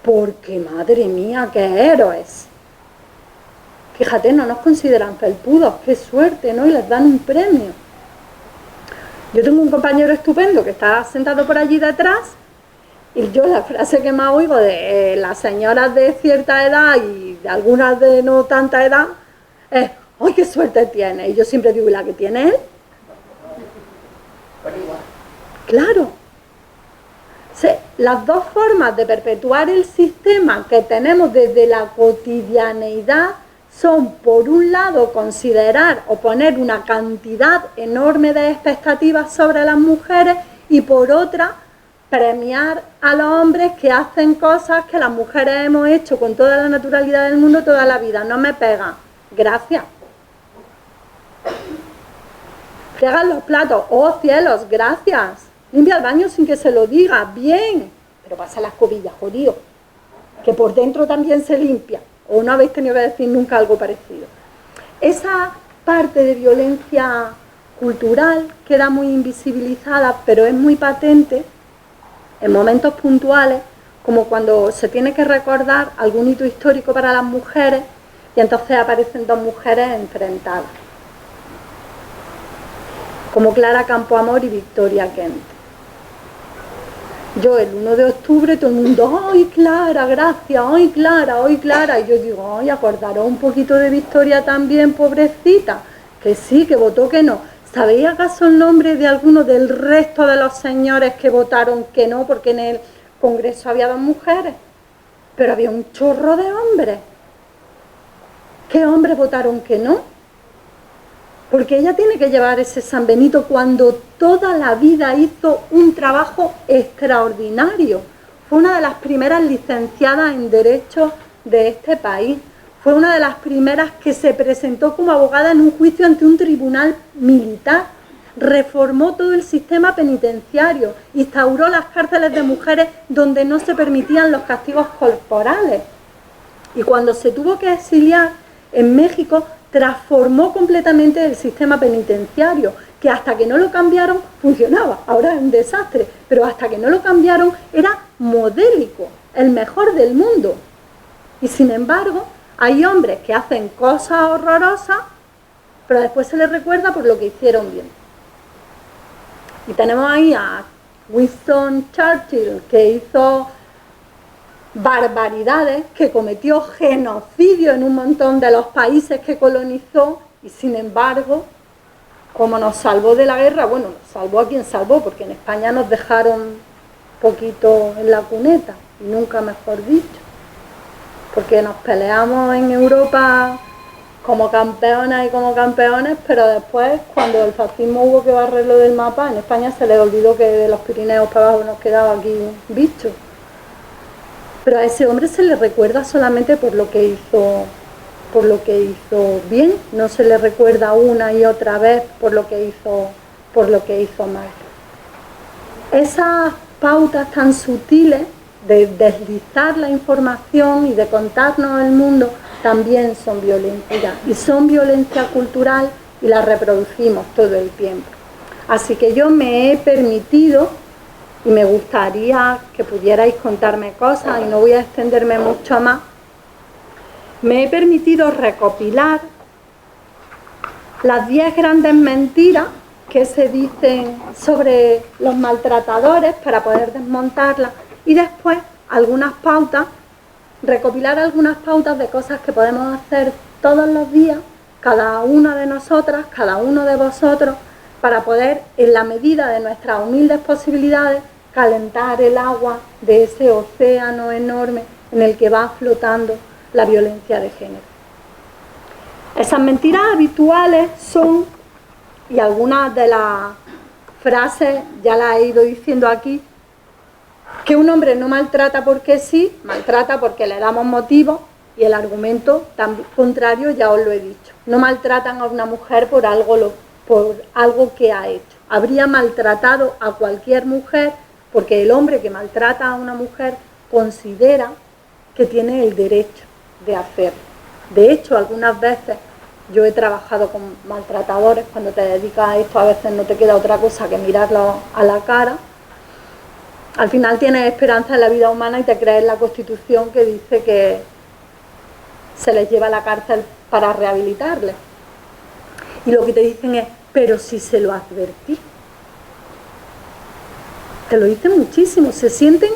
Porque, madre mía, qué héroes. Fíjate, no nos consideran felpudos, qué suerte, ¿no? Y les dan un premio. Yo tengo un compañero estupendo que está sentado por allí detrás, y yo la frase que más oigo de las señoras de cierta edad y de algunas de no tanta edad es: ¡ay, qué suerte tiene! Y yo siempre digo: ¿y la que tiene él? Claro. Las dos formas de perpetuar el sistema que tenemos desde la cotidianeidad son, por un lado, considerar o poner una cantidad enorme de expectativas sobre las mujeres, y por otra, premiar a los hombres que hacen cosas que las mujeres hemos hecho con toda la naturalidad del mundo toda la vida. No me pegan. Gracias. Fregan los platos. ¡Oh, cielos! Gracias. Limpia el baño sin que se lo diga. Bien. Pero pasa las escobilla, jodido. que por dentro también se limpia, o no habéis tenido que decir nunca algo parecido. Esa parte de violencia cultural queda muy invisibilizada, pero es muy patente en momentos puntuales, como cuando se tiene que recordar algún hito histórico para las mujeres y entonces aparecen dos mujeres enfrentadas, como Clara Campoamor y Victoria Kent. Yo el 1 de octubre todo el mundo, ¡ay Clara, gracias! ¡Ay Clara, ay Clara! Y yo digo, ¡ay, acordaros un poquito de Victoria también, pobrecita! Que sí, que votó que no. ¿Sabéis acaso el nombre de alguno del resto de los señores que votaron que no? Porque en el Congreso había 2 mujeres, pero había un chorro de hombres. ¿Qué hombres votaron que no? Porque ella tiene que llevar ese San Benito cuando toda la vida hizo un trabajo extraordinario. Fue una de las primeras licenciadas en Derecho de este país. Fue una de las primeras que se presentó como abogada en un juicio ante un tribunal militar. Reformó todo el sistema penitenciario, instauró las cárceles de mujeres donde no se permitían los castigos corporales. Y cuando se tuvo que exiliar en México, transformó completamente el sistema penitenciario, que hasta que no lo cambiaron funcionaba, ahora es un desastre, pero hasta que no lo cambiaron era modélico, el mejor del mundo. Y sin embargo, hay hombres que hacen cosas horrorosas, pero después se les recuerda por lo que hicieron bien. Y tenemos ahí a Winston Churchill, que hizo barbaridades, que cometió genocidio en un montón de los países que colonizó, y sin embargo, como nos salvó de la guerra, bueno, nos salvó a quien salvó, porque en España nos dejaron poquito en la cuneta, y nunca mejor dicho, porque nos peleamos en Europa como campeonas y como campeones, pero después, cuando el fascismo hubo que barrerlo del mapa, en España se les olvidó que de los Pirineos para abajo nos quedaba aquí bicho. Pero a ese hombre se le recuerda solamente por lo que hizo bien, no se le recuerda una y otra vez por lo que hizo mal. Esas pautas tan sutiles de deslizar la información y de contarnos el mundo también son violencia, y son violencia cultural, y la reproducimos todo el tiempo. Así que yo me he permitido, y me gustaría que pudierais contarme cosas, y no voy a extenderme mucho más, me he permitido recopilar las 10 grandes mentiras que se dicen sobre los maltratadores para poder desmontarlas, y después algunas pautas, recopilar algunas pautas de cosas que podemos hacer todos los días, cada una de nosotras, cada uno de vosotros, para poder, en la medida de nuestras humildes posibilidades, calentar el agua de ese océano enorme en el que va flotando la violencia de género. Esas mentiras habituales son, y algunas de las frases ya las he ido diciendo aquí, que un hombre no maltrata porque sí, maltrata porque le damos motivos, y el argumento contrario ya os lo he dicho. No maltratan a una mujer por algo que ha hecho. Habría maltratado a cualquier mujer porque el hombre que maltrata a una mujer considera que tiene el derecho de hacerlo. De hecho, algunas veces yo he trabajado con maltratadores. Cuando te dedicas a esto, a veces no te queda otra cosa que mirarlo a la cara. Al final tienes esperanza en la vida humana y te crees en la Constitución que dice que se les lleva a la cárcel para rehabilitarles. Y lo que te dicen es, pero si se lo advertí. Te lo dicen muchísimo, se sienten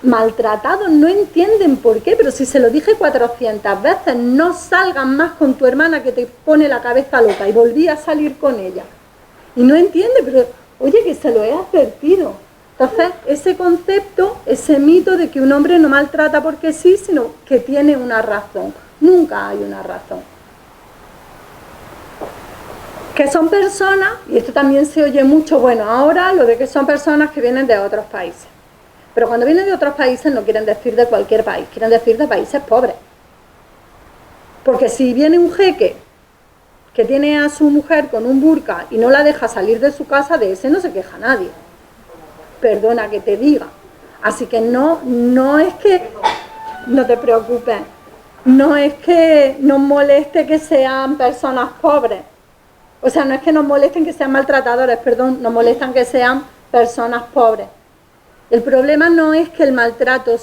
maltratados, no entienden por qué, pero si se lo dije 400 veces, no salgan más con tu hermana que te pone la cabeza loca, y volví a salir con ella. Y no entiende, pero oye, que se lo he advertido. Entonces, ese concepto, ese mito de que un hombre no maltrata porque sí, sino que tiene una razón. Nunca hay una razón. Que son personas, y esto también se oye mucho, bueno, ahora lo de que son personas que vienen de otros países. Pero cuando vienen de otros países no quieren decir de cualquier país, quieren decir de países pobres. Porque si viene un jeque que tiene a su mujer con un burka y no la deja salir de su casa, de ese no se queja nadie. Perdona que te diga. Así que no es que, no te preocupes, no es que nos moleste que sean personas pobres. O sea, no es que nos molesten que sean maltratadores, perdón, nos molestan que sean personas pobres. El problema no es que el maltrato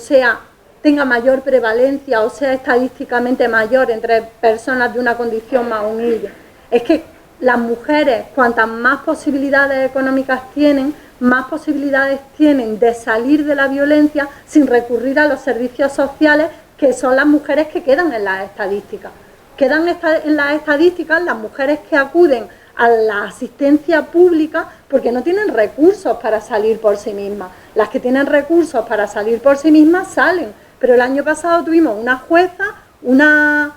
tenga mayor prevalencia o sea estadísticamente mayor entre personas de una condición más humilde. Es que las mujeres, cuantas más posibilidades económicas tienen, más posibilidades tienen de salir de la violencia sin recurrir a los servicios sociales, que son las mujeres que quedan en las estadísticas. Quedan en las estadísticas las mujeres que acuden a la asistencia pública porque no tienen recursos para salir por sí mismas. Las que tienen recursos para salir por sí mismas salen. Pero el año pasado tuvimos una jueza, una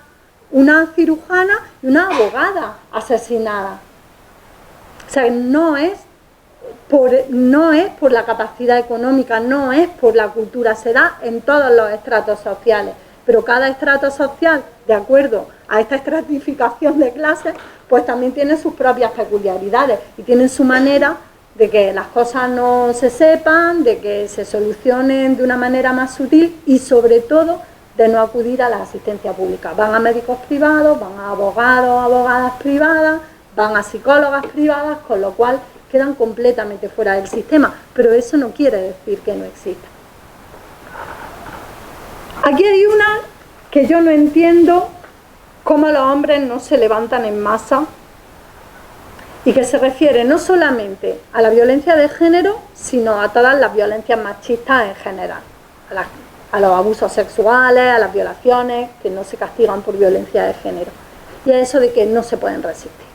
cirujana y una abogada asesinadas. O sea, no es por la capacidad económica, no es por la cultura, se da en todos los estratos sociales. Pero cada estrato social, de acuerdo a esta estratificación de clases, pues también tiene sus propias peculiaridades y tienen su manera de que las cosas no se sepan, de que se solucionen de una manera más sutil y sobre todo de no acudir a la asistencia pública. Van a médicos privados, van a abogados, abogadas privadas, van a psicólogas privadas, con lo cual quedan completamente fuera del sistema, pero eso no quiere decir que no exista. Aquí hay una que yo no entiendo, cómo los hombres no se levantan en masa y que se refiere no solamente a la violencia de género, sino a todas las violencias machistas en general, a los abusos sexuales, a las violaciones, que no se castigan por violencia de género, y a eso de que no se pueden resistir.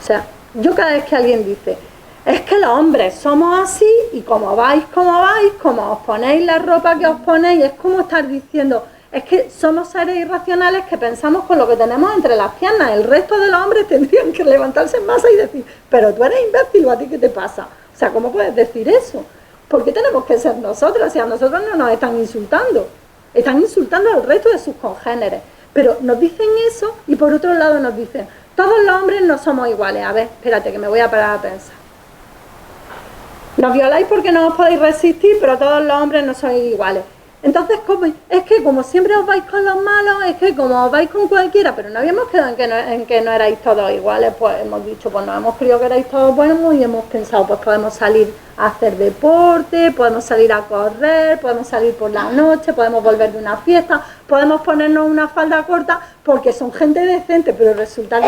O sea, yo cada vez que alguien dice, es que los hombres somos así y como vais, como os ponéis la ropa que os ponéis, es como estar diciendo, es que somos seres irracionales que pensamos con lo que tenemos entre las piernas. El resto de los hombres tendrían que levantarse en masa y decir, pero tú eres imbécil, ¿o a ti qué te pasa? O sea, ¿cómo puedes decir eso? ¿Por qué tenemos que ser nosotros? Si a nosotros no nos están insultando al resto de sus congéneres. Pero nos dicen eso y por otro lado nos dicen, todos los hombres no somos iguales. A ver, espérate que me voy a parar a pensar. Nos violáis porque no os podéis resistir, pero todos los hombres no sois iguales. Entonces, es que como siempre os vais con los malos, es que como os vais con cualquiera, pero no habíamos quedado en que no erais todos iguales, pues hemos dicho, pues nos hemos creído que erais todos buenos y hemos pensado, pues podemos salir a hacer deporte, podemos salir a correr, podemos salir por la noche, podemos volver de una fiesta, podemos ponernos una falda corta porque son gente decente, pero resulta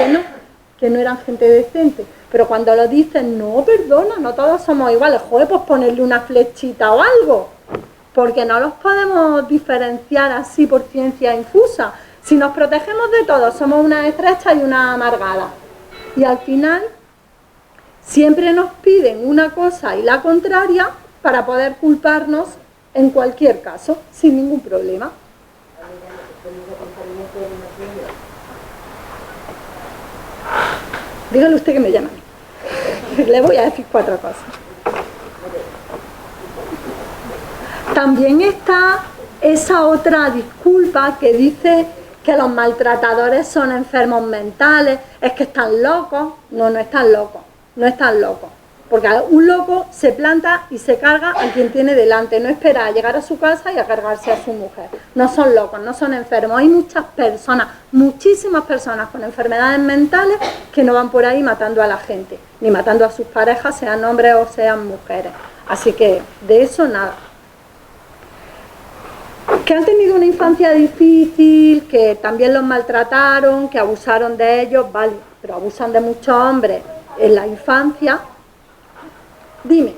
que no eran gente decente. Pero cuando lo dicen, no, perdona, no todos somos iguales, joder, pues ponerle una flechita o algo, porque no los podemos diferenciar así por ciencia infusa. Si nos protegemos de todos, somos una estrecha y una amargada. Y al final, siempre nos piden una cosa y la contraria para poder culparnos en cualquier caso, sin ningún problema. Dígale usted que me llama. Le voy a decir 4 cosas. También está esa otra disculpa que dice que los maltratadores son enfermos mentales, es que están locos. No están locos, no están locos. Porque un loco se planta y se carga a quien tiene delante, no espera a llegar a su casa y a cargarse a su mujer. No son locos, no son enfermos. Hay muchas personas, muchísimas personas con enfermedades mentales que no van por ahí matando a la gente, ni matando a sus parejas, sean hombres o sean mujeres. Así que de eso nada. Que han tenido una infancia difícil, que también los maltrataron, que abusaron de ellos, vale, pero abusan de muchos hombres en la infancia. Dime. Que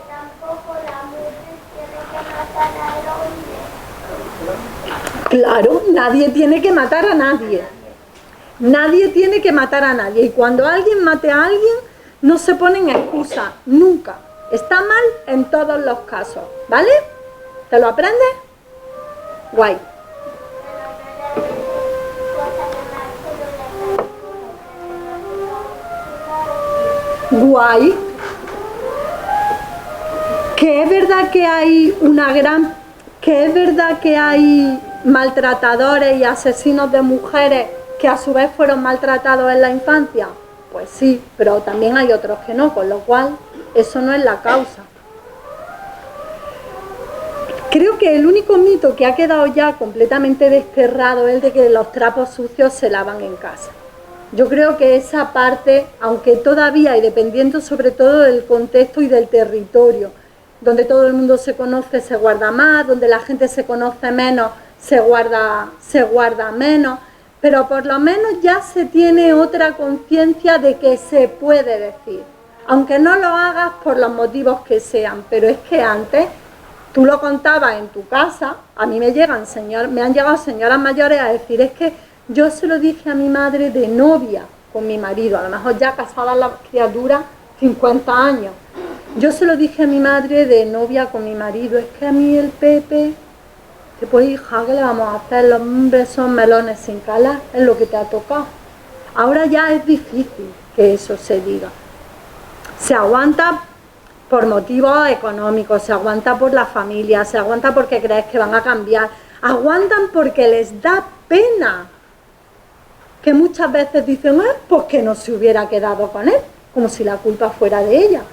tampoco la mujer tiene que matar al hombre. Claro, nadie tiene que matar a nadie. Nadie tiene que matar a nadie. Y cuando alguien mate a alguien, no se ponen excusas, nunca. Está mal en todos los casos, ¿vale? ¿Te lo aprendes? Guay. Guay. Que es verdad que hay que es verdad que hay maltratadores y asesinos de mujeres que a su vez fueron maltratados en la infancia. Pues sí, pero también hay otros que no, con lo cual eso no es la causa. Creo que el único mito que ha quedado ya completamente desterrado es el de que los trapos sucios se lavan en casa. Yo creo que esa parte, aunque todavía, y dependiendo sobre todo del contexto y del territorio, donde todo el mundo se conoce se guarda más, donde la gente se conoce menos se guarda menos, pero por lo menos ya se tiene otra conciencia de que se puede decir, aunque no lo hagas por los motivos que sean, pero es que antes tú lo contabas en tu casa, a mí me han llegado señoras mayores a decir, es que yo se lo dije a mi madre de novia con mi marido, a lo mejor ya casada la criatura 50 años, yo se lo dije a mi madre de novia con mi marido, es que a mí el Pepe, que pues hija, ¿qué le vamos a hacer? Los hombres son melones sin calar, es lo que te ha tocado. Ahora ya es difícil que eso se diga. Se aguanta por motivos económicos, se aguanta por la familia, se aguanta porque crees que van a cambiar, aguantan porque les da pena, que muchas veces dicen, pues que no se hubiera quedado con él, como si la culpa fuera de ella.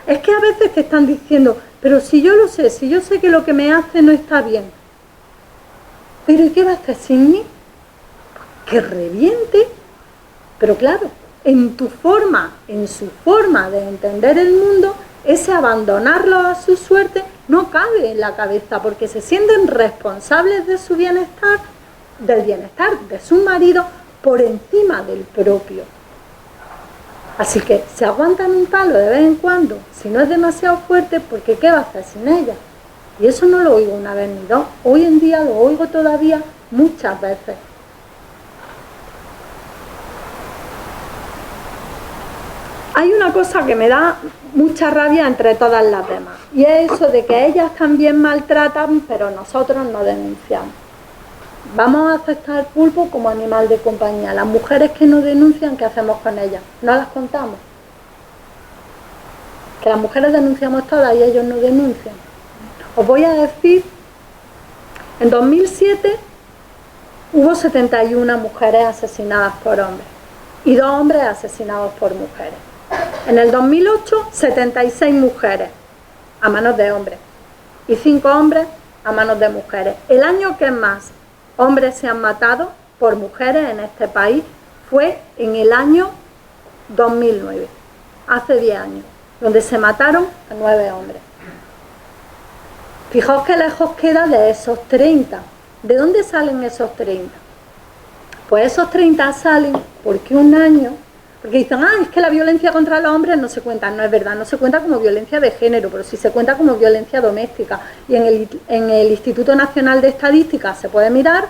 Es que a veces te están diciendo, pero si yo lo sé, si yo sé que lo que me hace no está bien, pero ¿y qué va a hacer sin mí? Que reviente. Pero claro, en su forma de entender el mundo, ese abandonarlo a su suerte no cabe en la cabeza, porque se sienten responsables de su bienestar, del bienestar de su marido, por encima del propio. Así que se aguantan un palo de vez en cuando, si no es demasiado fuerte, porque ¿qué va a hacer sin ella? Y eso no lo oigo una vez ni dos, hoy en día lo oigo todavía muchas veces. Hay una cosa que me da mucha rabia entre todas las demás, y es eso de que ellas también maltratan, pero nosotros no denunciamos. Vamos a aceptar el pulpo como animal de compañía. Las mujeres que no denuncian, ¿qué hacemos con ellas? No las contamos. Que las mujeres denunciamos todas y ellos no denuncian. Os voy a decir, en 2007 hubo 71 mujeres asesinadas por hombres y 2 hombres asesinados por mujeres. En el 2008, 76 mujeres a manos de hombres y 5 hombres a manos de mujeres. El año que más hombres se han matado por mujeres en este país fue en el año 2009, hace 10 años, donde se mataron a 9 hombres. Fijaos qué lejos queda de esos 30. ¿De dónde salen esos 30? Pues esos 30 salen porque un año, porque dicen, es que la violencia contra los hombres no se cuenta. No es verdad, no se cuenta como violencia de género, pero sí se cuenta como violencia doméstica. Y en el Instituto Nacional de Estadística se puede mirar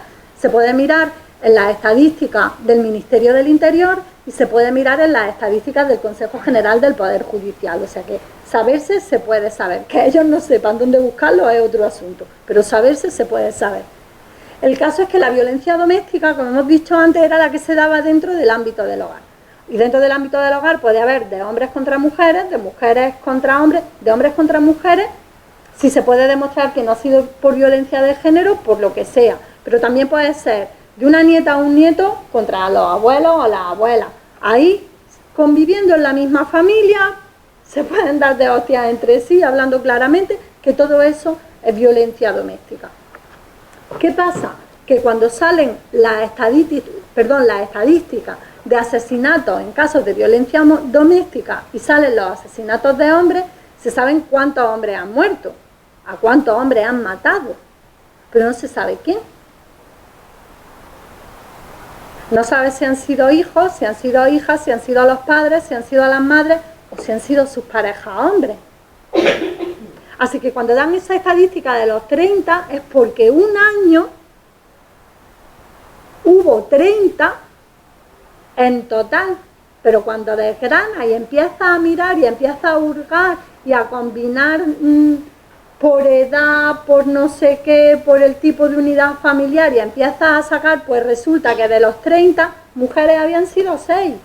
en las estadísticas del Ministerio del Interior y se puede mirar en las estadísticas del Consejo General del Poder Judicial. O sea que saberse se puede saber. Que ellos no sepan dónde buscarlo es otro asunto, pero saberse se puede saber. El caso es que la violencia doméstica, como hemos dicho antes, era la que se daba dentro del ámbito del hogar. Y dentro del ámbito del hogar puede haber de hombres contra mujeres, de mujeres contra hombres, de hombres contra mujeres, si se puede demostrar que no ha sido por violencia de género, por lo que sea. Pero también puede ser de una nieta o un nieto contra los abuelos o las abuelas. Ahí, conviviendo en la misma familia, se pueden dar de hostias entre sí, hablando claramente que todo eso es violencia doméstica. ¿Qué pasa? Que cuando salen las estadísticas de asesinatos en casos de violencia doméstica y salen los asesinatos de hombres, se saben cuántos hombres han muerto, a cuántos hombres han matado, pero no se sabe quién. No sabe si han sido hijos, si han sido hijas, si han sido los padres, si han sido las madres o si han sido sus parejas hombres. Así que cuando dan esa estadística de los 30 es porque un año hubo 30 en total, pero cuando desgrana y empieza a mirar y empieza a hurgar y a combinar por edad, por no sé qué, por el tipo de unidad familiar y empieza a sacar, pues resulta que de los 30 mujeres habían sido 6.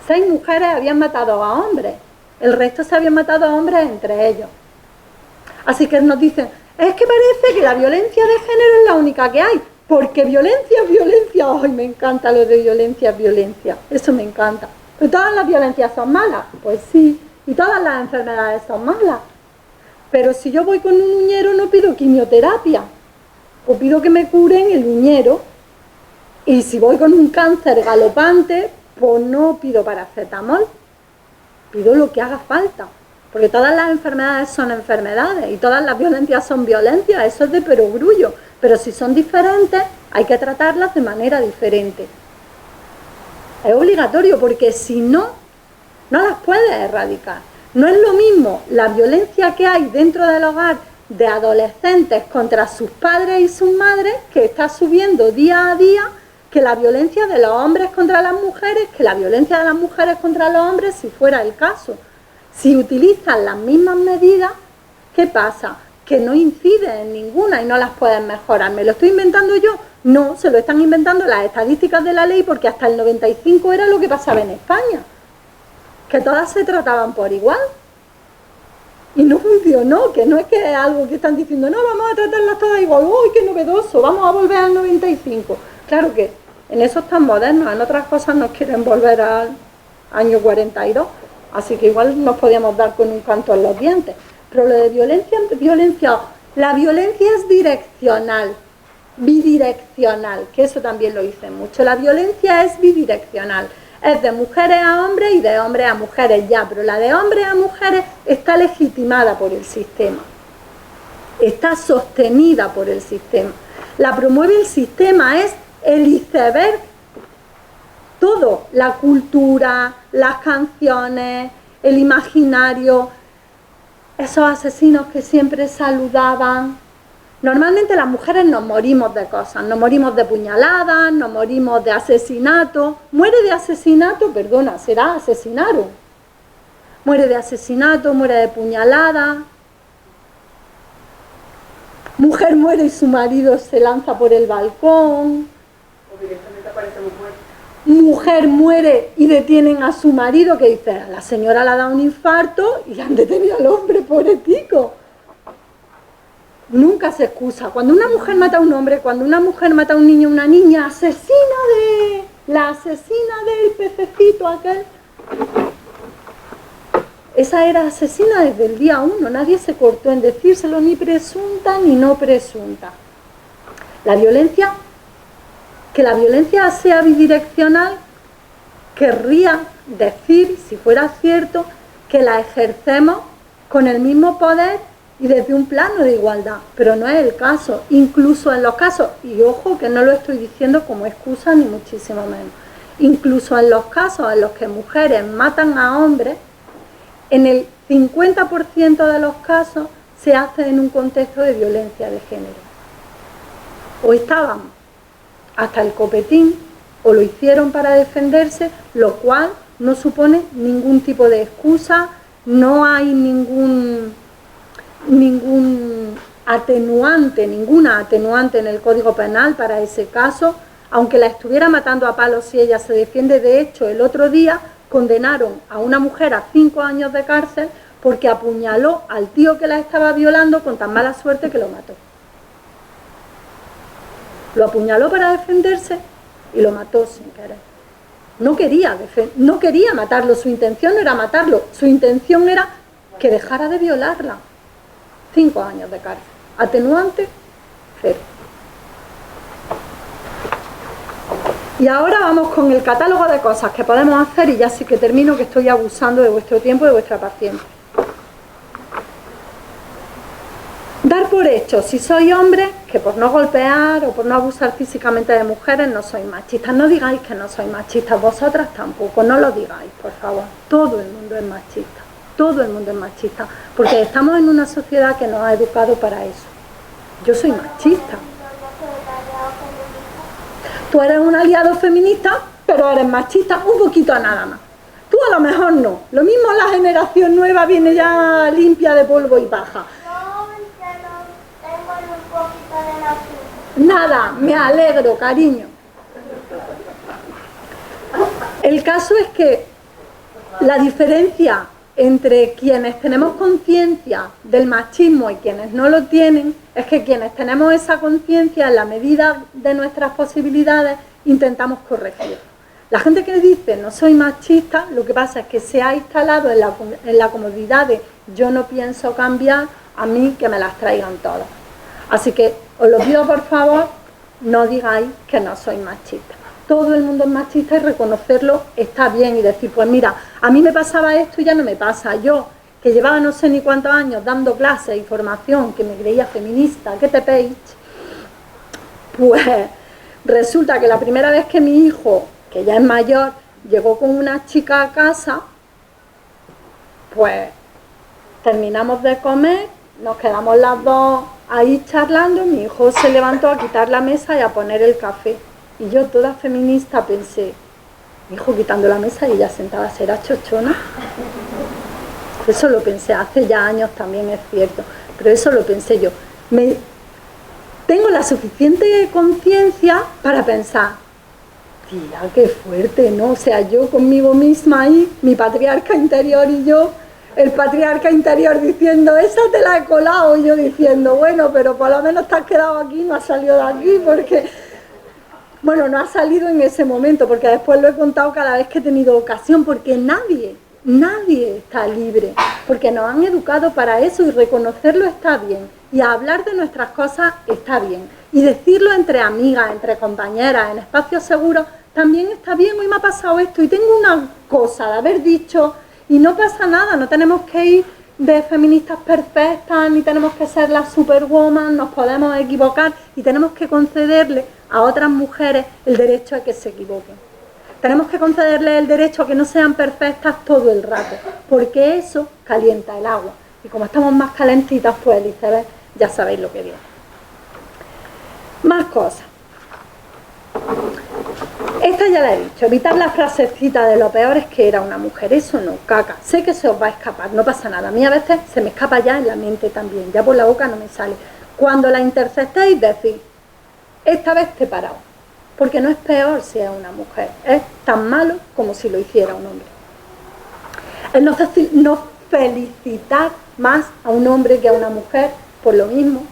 6 mujeres habían matado a hombres, el resto se habían matado a hombres entre ellos. Así que nos dicen, es que parece que la violencia de género es la única que hay. Porque violencia es violencia. ¡Ay, me encanta lo de violencia es violencia! Eso me encanta. ¿Pero todas las violencias son malas? Pues sí. ¿Y todas las enfermedades son malas? Pero si yo voy con un uñero no pido quimioterapia, o pido que me curen el uñero. Y si voy con un cáncer galopante, pues no pido paracetamol, pido lo que haga falta. Porque todas las enfermedades son enfermedades y todas las violencias son violencias, eso es de perogrullo. Pero si son diferentes, hay que tratarlas de manera diferente. Es obligatorio porque si no, no las puedes erradicar. No es lo mismo la violencia que hay dentro del hogar de adolescentes contra sus padres y sus madres, que está subiendo día a día, que la violencia de los hombres contra las mujeres, que la violencia de las mujeres contra los hombres, si fuera el caso. Si utilizan las mismas medidas, ¿qué pasa? Que no inciden en ninguna y no las pueden mejorar. ¿Me lo estoy inventando yo? No, se lo están inventando las estadísticas de la ley, porque hasta el 95 era lo que pasaba en España, que todas se trataban por igual. Y no funcionó, que no es que es algo que están diciendo, no, vamos a tratarlas todas igual, ¡uy, qué novedoso! Vamos a volver al 95. Claro que en eso están modernos, en otras cosas nos quieren volver al año 42, así que igual nos podíamos dar con un canto en los dientes. Pero lo de la violencia es direccional, bidireccional, que eso también lo dicen mucho. La violencia es bidireccional, es de mujeres a hombres y de hombres a mujeres ya, pero la de hombres a mujeres está legitimada por el sistema, está sostenida por el sistema, la promueve el sistema, es el iceberg, todo, la cultura, las canciones, el imaginario, esos asesinos que siempre saludaban. Normalmente las mujeres nos morimos de cosas, nos morimos de puñaladas, nos morimos de asesinato. Muere de asesinato, perdona, será asesinaron. Muere de asesinato, muere de puñalada. Mujer muere y su marido se lanza por el balcón. O directamente aparece mujer. Mujer muere y detienen a su marido, que dice, la señora le ha dado un infarto y han detenido al hombre, pobretico. Nunca se excusa. Cuando una mujer mata a un hombre, cuando una mujer mata a un niño o una niña, la asesina del pececito aquel. Esa era asesina desde el día 1, nadie se cortó en decírselo, ni presunta ni no presunta. La violencia, que la violencia sea bidireccional, querría decir, si fuera cierto, que la ejercemos con el mismo poder y desde un plano de igualdad, pero no es el caso. Incluso en los casos, y ojo que no lo estoy diciendo como excusa ni muchísimo menos, incluso en los casos en los que mujeres matan a hombres, en el 50% de los casos se hace en un contexto de violencia de género. O estaban hasta el copetín, o lo hicieron para defenderse, lo cual no supone ningún tipo de excusa, no hay ninguna atenuante en el Código Penal para ese caso, aunque la estuviera matando a palos si ella se defiende. De hecho, el otro día condenaron a una mujer a 5 años de cárcel porque apuñaló al tío que la estaba violando con tan mala suerte que lo mató. Lo apuñaló para defenderse y lo mató sin querer. No quería matarlo, su intención no era matarlo, su intención era que dejara de violarla. 5 años de cárcel. Atenuante, 0. Y ahora vamos con el catálogo de cosas que podemos hacer y ya sí que termino, que estoy abusando de vuestro tiempo y de vuestra paciencia. Dar por hecho, si soy hombre, que por no golpear o por no abusar físicamente de mujeres no soy machista. No digáis que no soy machista, vosotras tampoco, no lo digáis, por favor. Todo el mundo es machista, todo el mundo es machista, porque estamos en una sociedad que nos ha educado para eso. Yo soy machista. Tú eres un aliado feminista, pero eres machista un poquito nada más. Tú a lo mejor no. Lo mismo la generación nueva viene ya limpia de polvo y paja. Nada, me alegro, cariño. El caso es que la diferencia entre quienes tenemos conciencia del machismo y quienes no lo tienen es que quienes tenemos esa conciencia, en la medida de nuestras posibilidades, intentamos corregir. La gente que dice no soy machista, lo que pasa es que se ha instalado en la comodidad de yo no pienso cambiar, a mí que me las traigan todas. Así que os lo pido por favor, no digáis que no soy machista. Todo el mundo es machista y reconocerlo está bien y decir, pues mira, a mí me pasaba esto y ya no me pasa. Yo, que llevaba no sé ni cuántos años dando clases y formación, que me creía feminista, que te page, pues resulta que la primera vez que mi hijo, que ya es mayor, llegó con una chica a casa, pues terminamos de comer, nos quedamos las dos ahí charlando, mi hijo se levantó a quitar la mesa y a poner el café. Y yo, toda feminista, pensé, mi hijo quitando la mesa y ella sentada, ¿será chochona? Eso lo pensé, hace ya años también es cierto, pero eso lo pensé yo. Tengo la suficiente conciencia para pensar, tía, qué fuerte, ¿no? O sea, yo conmigo misma ahí, mi patriarca interior y yo, el patriarca interior diciendo, esa te la he colado, y yo diciendo, bueno, pero por lo menos te has quedado aquí, no has salido de aquí, porque... Bueno, no ha salido en ese momento, porque después lo he contado cada vez que he tenido ocasión, porque nadie está libre, porque nos han educado para eso y reconocerlo está bien, y hablar de nuestras cosas está bien, y decirlo entre amigas, entre compañeras, en espacios seguros, también está bien. Hoy me ha pasado esto y tengo una cosa de haber dicho y no pasa nada, no tenemos que ir de feministas perfectas, ni tenemos que ser las superwoman, nos podemos equivocar y tenemos que concederle a otras mujeres el derecho a que se equivoquen. Tenemos que concederle el derecho a que no sean perfectas todo el rato, porque eso calienta el agua. Y como estamos más calentitas, pues el iceberg ya sabéis lo que viene. Más cosas. Esta ya la he dicho, evitar la frasecita de lo peor es que era una mujer, eso no, caca. Sé que se os va a escapar, no pasa nada. A mí a veces se me escapa ya en la mente también, ya por la boca no me sale. Cuando la interceptéis, decís, esta vez te he parado, porque no es peor si es una mujer, es tan malo como si lo hiciera un hombre. El no felicitar más a un hombre que a una mujer por lo mismo.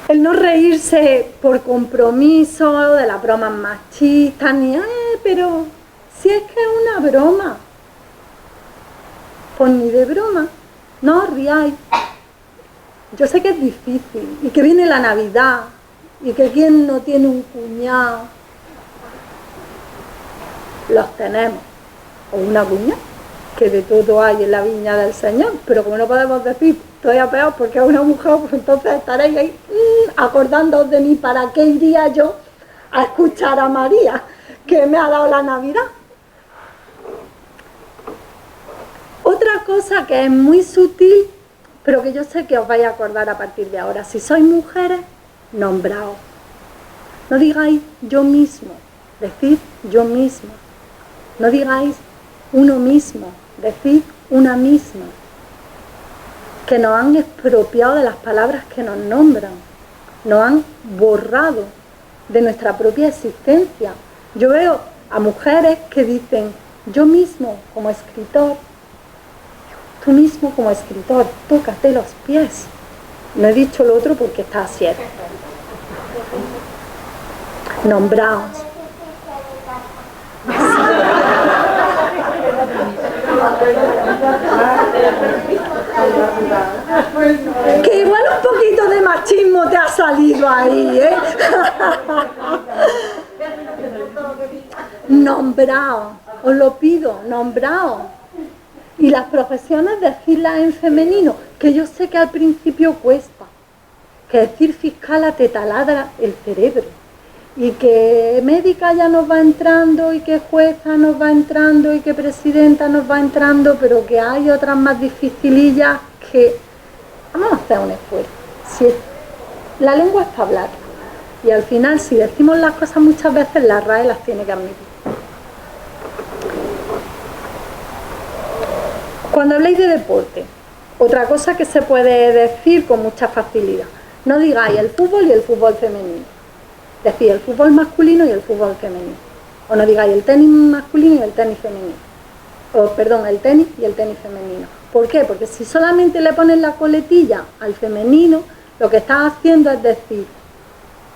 El no reírse por compromiso de las bromas machistas, ni, pero si es que es una broma, pues ni de broma, no os riáis. Yo sé que es difícil, y que viene la Navidad, y que quien no tiene un cuñado, los tenemos, o una cuñada, que de todo hay en la viña del Señor, pero como no podemos decir todavía peor porque es una mujer, pues entonces estaréis ahí acordándoos de mí, ¿para qué iría yo a escuchar a María, que me ha dado la Navidad? Otra cosa que es muy sutil, pero que yo sé que os vais a acordar a partir de ahora, si sois mujeres, nombraos. No digáis yo mismo, decid yo misma. No digáis uno mismo, decid una misma. Que nos han expropiado de las palabras que nos nombran, nos han borrado de nuestra propia existencia. Yo veo a mujeres que dicen, yo mismo como escritor, tú mismo como escritor, tócate los pies. No he dicho lo otro porque está así. Nombraos. Que igual un poquito de machismo te ha salido ahí, ¿eh? Nombraos, os lo pido, nombraos. Y las profesiones, decirlas en femenino, que yo sé que al principio cuesta, que decir fiscala te taladra el cerebro, y que médica ya nos va entrando, y que jueza nos va entrando, y que presidenta nos va entrando, pero que hay otras más dificilillas que vamos a hacer un esfuerzo. Si la lengua es para hablar, y al final si decimos las cosas muchas veces, la RAE las tiene que admitir. Cuando habléis de deporte, otra cosa que se puede decir con mucha facilidad, no digáis el fútbol y el fútbol femenino, decís el fútbol masculino y el fútbol femenino, o no digáis el tenis masculino y el tenis femenino, o perdón, el tenis y el tenis femenino. ¿Por qué? Porque si solamente le pones la coletilla al femenino, lo que estás haciendo es decir,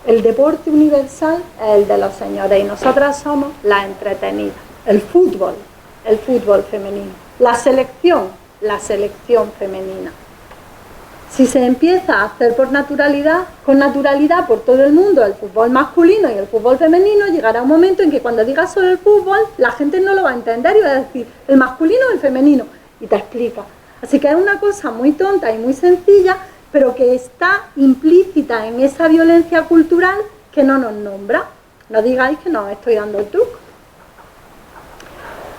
el deporte universal es el de los señores y nosotras somos las entretenidas. El fútbol femenino. La selección la selección femenina. Si se empieza a hacer con naturalidad por todo el mundo el fútbol masculino y el fútbol femenino, llegará un momento en que cuando digas solo el fútbol, la gente no lo va a entender y va a decir el masculino o el femenino, y te explica. Así que es una cosa muy tonta y muy sencilla, pero que está implícita en esa violencia cultural que no nos nombra. No digáis que no estoy dando el truco.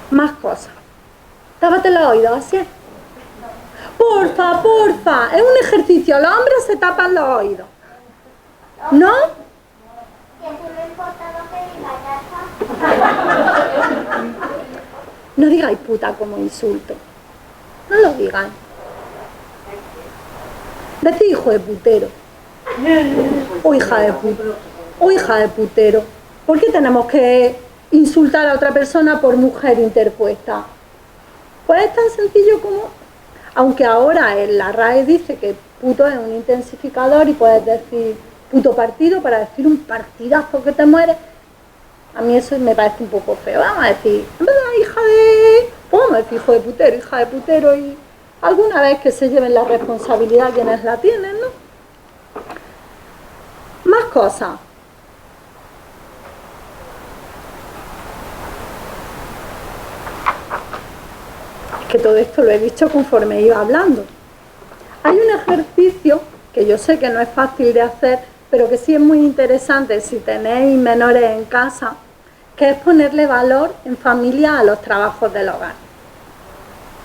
Más cosas. Tápate los oídos, así es. Porfa, porfa, es un ejercicio, los hombres se tapan los oídos. ¿No? Que si no importa lo que diga, ya está. No digáis puta como insulto. No lo digáis. Decid hijo de putero. O hija de putero. O hija de putero. ¿Por qué tenemos que insultar a otra persona por mujer interpuesta? Pues es tan sencillo como... Aunque ahora en la RAE dice que puto es un intensificador y puedes decir puto partido para decir un partidazo que te mueres. A mí eso me parece un poco feo. Vamos a decir, en vez de hija de... Vamos a decir hijo de putero, hija de putero, y alguna vez que se lleven la responsabilidad quienes la tienen, ¿no? Más cosas. Que todo esto lo he dicho conforme iba hablando. Hay un ejercicio que yo sé que no es fácil de hacer, pero que sí es muy interesante si tenéis menores en casa, que es ponerle valor en familia a los trabajos del hogar.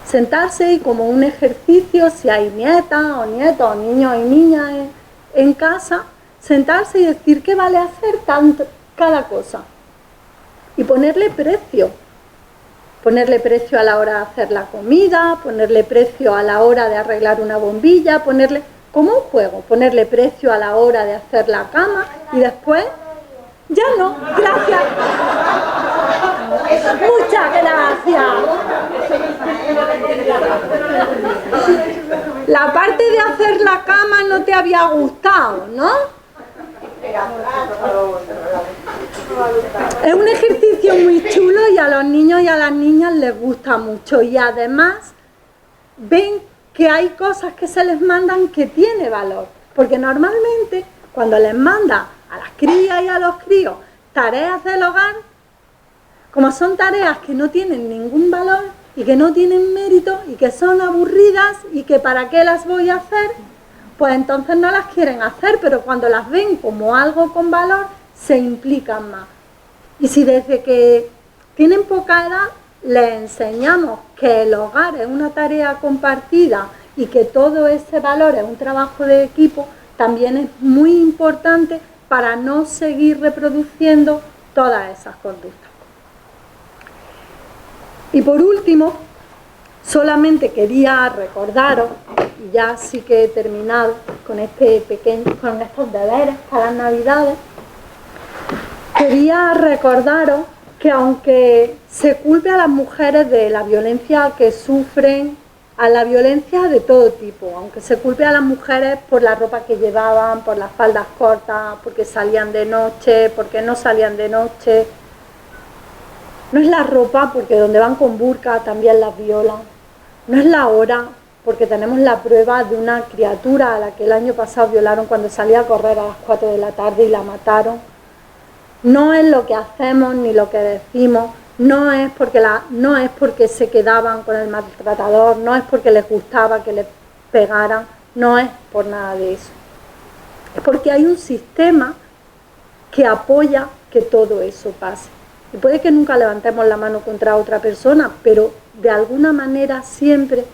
Sentarse y como un ejercicio, si hay nietas o nietos o niños y niñas en casa, sentarse y decir qué vale hacer cada cosa y ponerle precio. Ponerle precio a la hora de hacer la comida, ponerle precio a la hora de arreglar una bombilla, ponerle, como un juego, ponerle precio a la hora de hacer la cama y después, ya no, gracias. Muchas gracias. La parte de hacer la cama no te había gustado, ¿no? Es un ejercicio muy chulo y a los niños y a las niñas les gusta mucho y además ven que hay cosas que se les mandan que tiene valor, porque normalmente cuando les manda a las crías y a los críos tareas del hogar, como son tareas que no tienen ningún valor y que no tienen mérito y que son aburridas y que para qué las voy a hacer, pues entonces no las quieren hacer, pero cuando las ven como algo con valor, se implican más. Y si desde que tienen poca edad les enseñamos que el hogar es una tarea compartida y que todo ese valor es un trabajo de equipo, también es muy importante para no seguir reproduciendo todas esas conductas. Y por último, solamente quería recordaros, y ya sí que he terminado con estos deberes para las Navidades, quería recordaros que aunque se culpe a las mujeres de la violencia que sufren, a la violencia de todo tipo, aunque se culpe a las mujeres por la ropa que llevaban, por las faldas cortas, porque salían de noche, porque no salían de noche, no es la ropa, porque donde van con burka también las violan, no es la hora, porque tenemos la prueba de una criatura a la que el año pasado violaron cuando salía a correr a las 4 de la tarde y la mataron. No es lo que hacemos ni lo que decimos, no es porque se quedaban con el maltratador, no es porque les gustaba que les pegaran, no es por nada de eso. Es porque hay un sistema que apoya que todo eso pase. Y puede que nunca levantemos la mano contra otra persona, pero de alguna manera siempre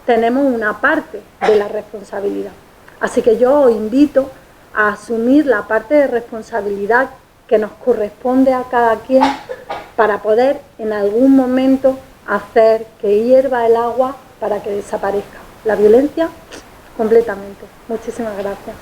tenemos una parte de la responsabilidad. Así que yo os invito a asumir la parte de responsabilidad que nos corresponde a cada quien para poder en algún momento hacer que hierva el agua para que desaparezca la violencia completamente. Muchísimas gracias.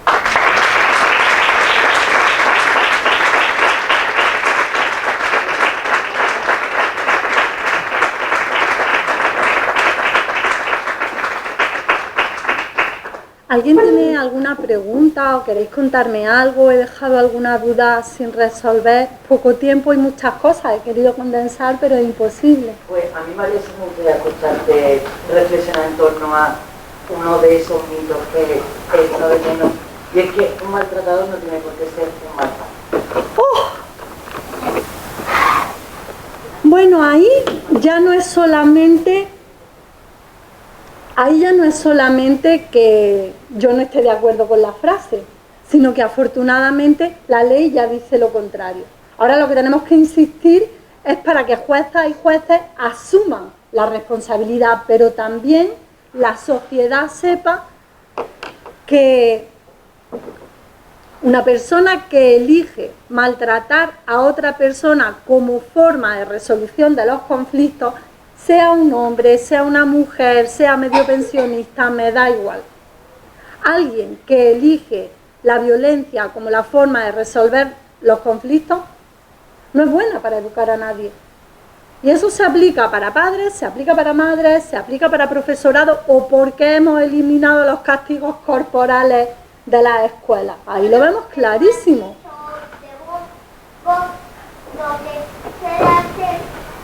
¿Alguien tiene alguna pregunta o queréis contarme algo? ¿He dejado alguna duda sin resolver? Poco tiempo y muchas cosas. He querido condensar, pero es imposible. Pues a mí, María, sí me gustaría escucharte reflexionar en torno a uno de esos mitos que es uno de menos. Y es que un maltratador no tiene por qué ser un maltratador. ¡Oh! Bueno, ahí ya no es solamente que yo no esté de acuerdo con la frase, sino que afortunadamente la ley ya dice lo contrario. Ahora lo que tenemos que insistir es para que juezas y jueces asuman la responsabilidad, pero también la sociedad sepa que una persona que elige maltratar a otra persona como forma de resolución de los conflictos, sea un hombre, sea una mujer, sea medio pensionista, me da igual. Alguien que elige la violencia como la forma de resolver los conflictos no es buena para educar a nadie. Y eso se aplica para padres, se aplica para madres, se aplica para profesorado, o porque hemos eliminado los castigos corporales de las escuelas. Ahí lo vemos clarísimo. Lo que quiere hacer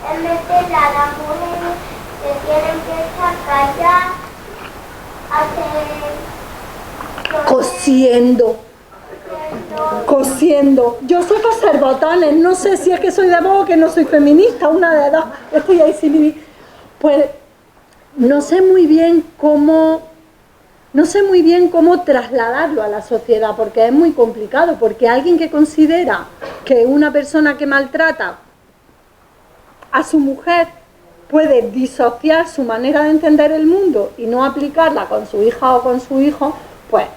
es meter a las mujeres que tienen que estar calladas, cosiendo. Yo sé coser botones, no sé si es que soy de Vox o que no soy feminista, una de dos. Estoy ahí sin vivir. Pues no sé muy bien cómo trasladarlo a la sociedad, porque es muy complicado, porque alguien que considera que una persona que maltrata a su mujer puede disociar su manera de entender el mundo y no aplicarla con su hija o con su hijo, pues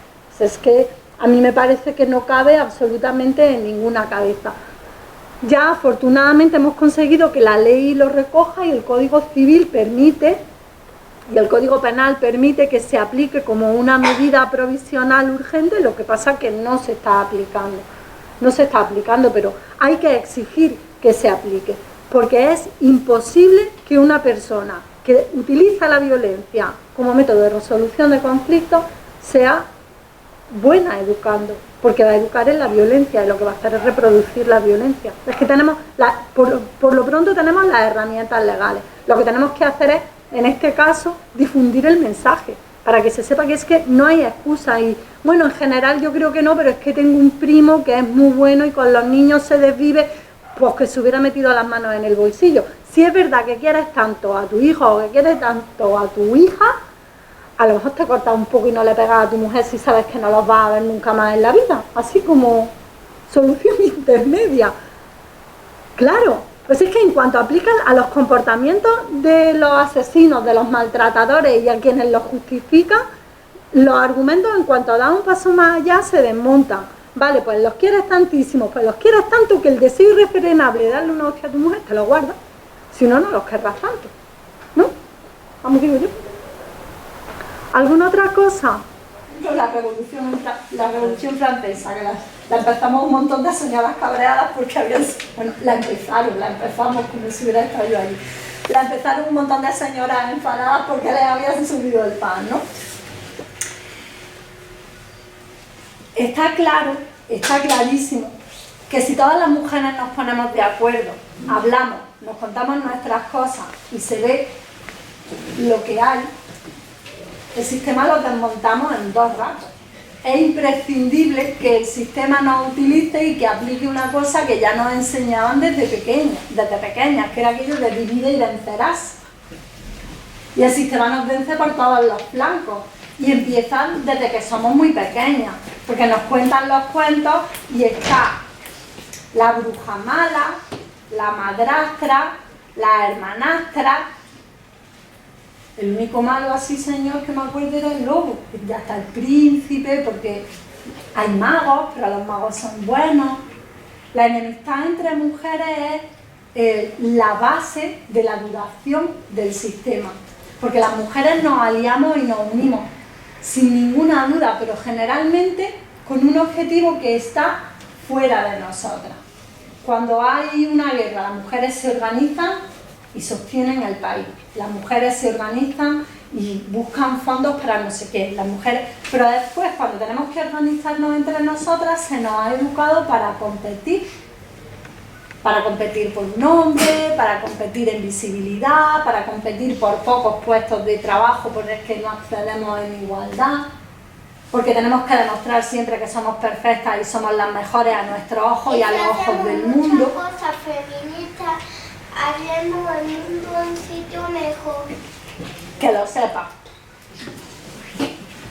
es que a mí me parece que no cabe absolutamente en ninguna cabeza. Ya afortunadamente hemos conseguido que la ley lo recoja y el Código Civil permite, y el Código Penal permite que se aplique como una medida provisional urgente, lo que pasa que no se está aplicando. No se está aplicando, pero hay que exigir que se aplique, porque es imposible que una persona que utiliza la violencia como método de resolución de conflictos sea buena educando, porque va a educar en la violencia y lo que va a hacer es reproducir la violencia. Es que tenemos, por lo pronto tenemos las herramientas legales. Lo que tenemos que hacer es, en este caso, difundir el mensaje, para que se sepa que es que no hay excusa. Y bueno, en general yo creo que no, pero es que tengo un primo que es muy bueno y con los niños se desvive, pues que se hubiera metido las manos en el bolsillo. Si es verdad que quieres tanto a tu hijo o que quieres tanto a tu hija, a lo mejor te cortas un poco y no le pegas a tu mujer si sabes que no los vas a ver nunca más en la vida. Así como solución intermedia. Claro, pues es que en cuanto aplican a los comportamientos de los asesinos, de los maltratadores y a quienes los justifican, los argumentos en cuanto dan un paso más allá se desmontan. Vale, pues los quieres tantísimo, pues los quieres tanto que el deseo irrefrenable de darle una hostia a tu mujer te lo guarda. Si no, no los querrás tanto. ¿No? Vamos, digo yo. ¿Alguna otra cosa? La Revolución Francesa, que la empezamos un montón de señoras cabreadas porque habían... Bueno, la empezamos como si hubiera estado yo allí. La empezaron un montón de señoras enfadadas porque les habían subido el pan, ¿no? Está claro, está clarísimo, que si todas las mujeres nos ponemos de acuerdo, hablamos, nos contamos nuestras cosas y se ve lo que hay, el sistema lo desmontamos en 2 ratos. Es imprescindible que el sistema nos utilice y que aplique una cosa que ya nos enseñaban desde pequeñas, que era aquello de divide y vencerás. Y el sistema nos vence por todos los flancos. Y empiezan desde que somos muy pequeñas, porque nos cuentan los cuentos y está la bruja mala, la madrastra, la hermanastra. El único malo así, señor, que me acuerdo era el lobo. Ya está el príncipe, porque hay magos, pero los magos son buenos. La enemistad entre mujeres es la base de la duración del sistema, porque las mujeres nos aliamos y nos unimos sin ninguna duda, pero generalmente con un objetivo que está fuera de nosotras. Cuando hay una guerra, las mujeres se organizan y sostienen el país. Las mujeres se organizan y buscan fondos para no sé qué, las mujeres, pero después cuando tenemos que organizarnos entre nosotras se nos ha educado para competir por un hombre, para competir en visibilidad, para competir por pocos puestos de trabajo por el que no accedemos en igualdad, porque tenemos que demostrar siempre que somos perfectas y somos las mejores a nuestros ojos y a los ojos del mundo. Muchas cosas feministas haciendo el mundo un sitio mejor. Que lo sepa.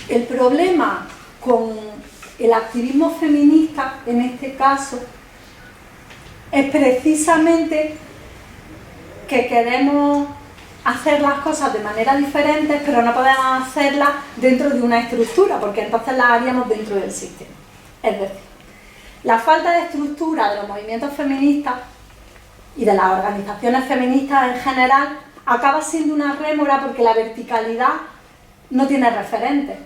El problema con el activismo feminista, en este caso, es precisamente que queremos hacer las cosas de manera diferente, pero no podemos hacerlas dentro de una estructura, porque entonces las haríamos dentro del sistema. Es decir, la falta de estructura de los movimientos feministas y de las organizaciones feministas en general acaba siendo una rémora porque la verticalidad no tiene referentes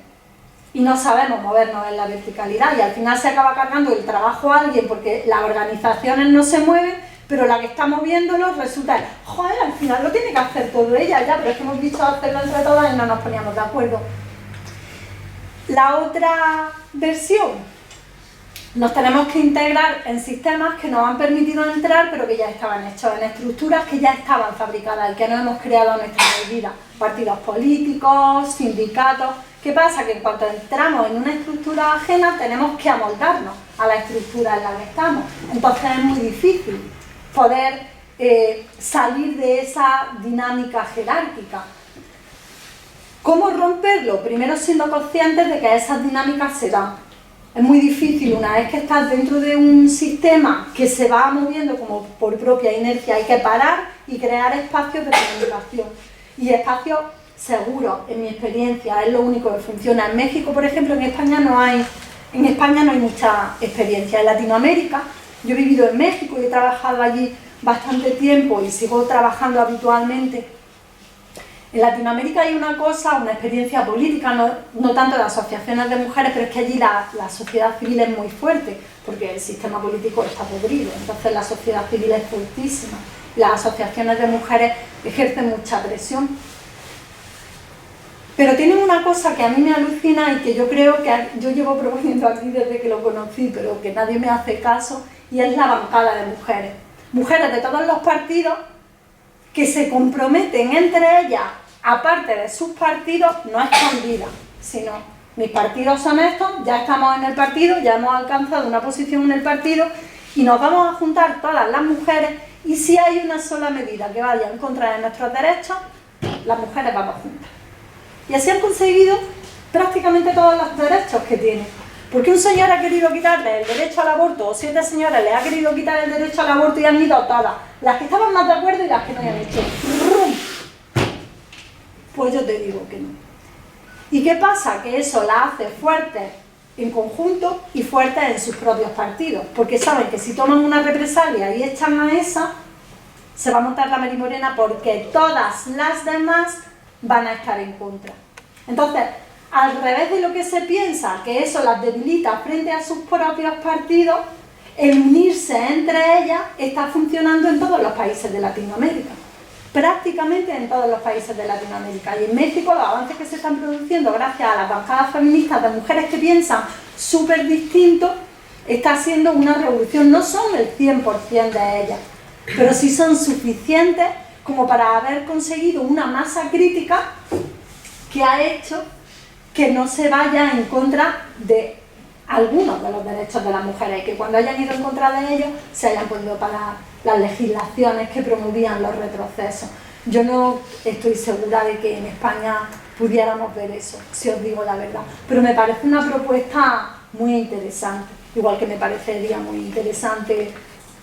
y no sabemos movernos en la verticalidad y al final se acaba cargando el trabajo a alguien porque las organizaciones no se mueven, pero la que está moviéndolo resulta, joder, al final lo tiene que hacer todo ella, ya, pero es que hemos dicho hacerlo entre todas y no nos poníamos de acuerdo. La otra versión, nos tenemos que integrar en sistemas que nos han permitido entrar, pero que ya estaban hechos, en estructuras que ya estaban fabricadas y que no hemos creado a nuestra medida. Partidos políticos, sindicatos. ¿Qué pasa? Que en cuanto entramos en una estructura ajena, tenemos que amoldarnos a la estructura en la que estamos. Entonces es muy difícil poder salir de esa dinámica jerárquica. ¿Cómo romperlo? Primero siendo conscientes de que esas dinámicas se dan. Es muy difícil, una vez que estás dentro de un sistema que se va moviendo como por propia inercia, hay que parar y crear espacios de comunicación. Y espacios seguros, en mi experiencia, es lo único que funciona. En México, por ejemplo, en España no hay mucha experiencia. En Latinoamérica, yo he vivido en México y he trabajado allí bastante tiempo y sigo trabajando habitualmente. En Latinoamérica hay una experiencia política, no tanto de asociaciones de mujeres, pero es que allí la sociedad civil es muy fuerte, porque el sistema político está podrido, entonces la sociedad civil es fuertísima. Las asociaciones de mujeres ejercen mucha presión. Pero tienen una cosa que a mí me alucina y que yo creo que yo llevo proponiendo aquí desde que lo conocí, pero que nadie me hace caso, y es la bancada de mujeres. Mujeres de todos los partidos que se comprometen entre ellas, aparte de sus partidos, no escondidas, sino mis partidos son estos, ya estamos en el partido, ya hemos alcanzado una posición en el partido y nos vamos a juntar todas las mujeres y si hay una sola medida que vaya en contra de nuestros derechos, las mujeres vamos juntas. Y así han conseguido prácticamente todos los derechos que tienen. Porque un señor ha querido quitarle el derecho al aborto, o 7 señoras le ha querido quitar el derecho al aborto y han ido todas, las que estaban más de acuerdo y las que no habían hecho. Pues yo te digo que no. ¿Y qué pasa? Que eso la hace fuerte en conjunto y fuerte en sus propios partidos, porque saben que si toman una represalia y echan a esa, se va a montar la merimorena porque todas las demás van a estar en contra. Entonces, al revés de lo que se piensa, que eso las debilita frente a sus propios partidos, el unirse entre ellas está funcionando en todos los países de Latinoamérica. Prácticamente en todos los países de Latinoamérica. Y en México los avances que se están produciendo gracias a las bancadas feministas de mujeres que piensan súper distinto, está siendo una revolución. No son el 100% de ellas, pero sí son suficientes como para haber conseguido una masa crítica que ha hecho que no se vaya en contra de algunos de los derechos de las mujeres y que cuando hayan ido en contra de ellos se hayan podido parar las legislaciones que promovían los retrocesos. Yo no estoy segura de que en España pudiéramos ver eso, si os digo la verdad, pero me parece una propuesta muy interesante, igual que me parecería muy interesante